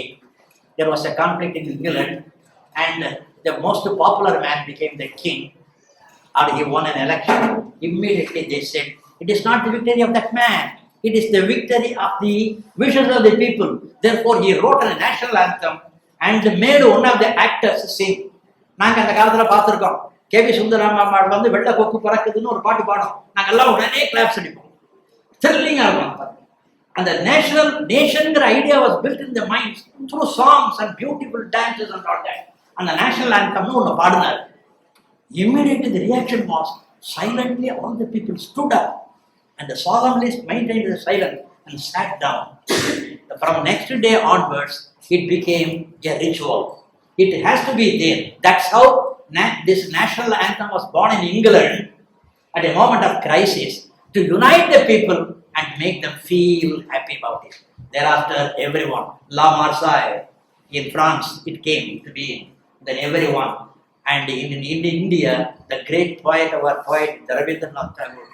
there was a conflict in England, and the most popular man became the king, or he won an election. Immediately they said, it is not the victory of that man, it is the victory of the wishes of the people. Therefore, he wrote a national anthem and made one of the actors sing. நாங்கள் அந்த காலத்தில் பார்த்துருக்கோம், KV Sundararaman வந்து வெள்ளை கொக்கு பறக்குதுன்னு ஒரு பாட்டு பாடும், நாங்கள் எல்லாம் உடனே கிளாப்ஸ் அடிப்போம், த்ரில்லிங்காக இருக்கும். அந்த நேஷன்ங்கிற idea was built in the minds through songs and beautiful dances and all that. அந்த நேஷனல் ஆந்தம்னு ஒன்று பாடினார். Immediately the reaction was, silently all the people stood up and the solemnly maintained the silence and sat down. From next day onwards, it became a ritual. It has to be there. That's how this national anthem was born in England at a moment of crisis to unite the people and make them feel happy about it. Thereafter, everyone, La Marseillaise in France, it came to be, then everyone. And in India, the great poet, our poet, Rabindranath Tagore,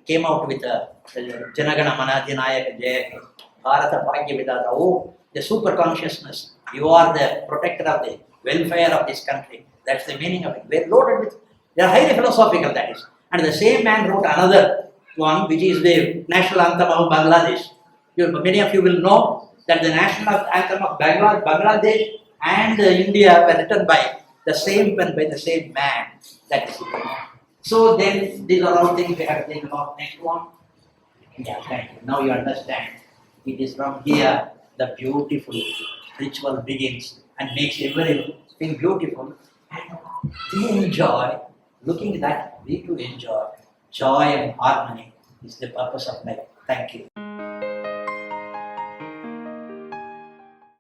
came out with a Janagana Manadhinayaka Jaya, Bharata Bhagya Vidata. Oh, the super consciousness. You are the protector of the welfare of this country. That's the meaning of it. We're loaded with, they are highly philosophical, that is. And the same man wrote another one, which is the national anthem of Bangladesh. Many of you will know that the national anthem of Bangladesh and India were written by the same pen, by the same man. That is it. So then, these are all things we have to think about. Next one. Yeah, thank you. Now you understand. It is from here the beautiful ritual begins and makes everything beautiful. And they enjoy, looking at that, we too enjoy. Joy and harmony is the purpose of life. Thank you.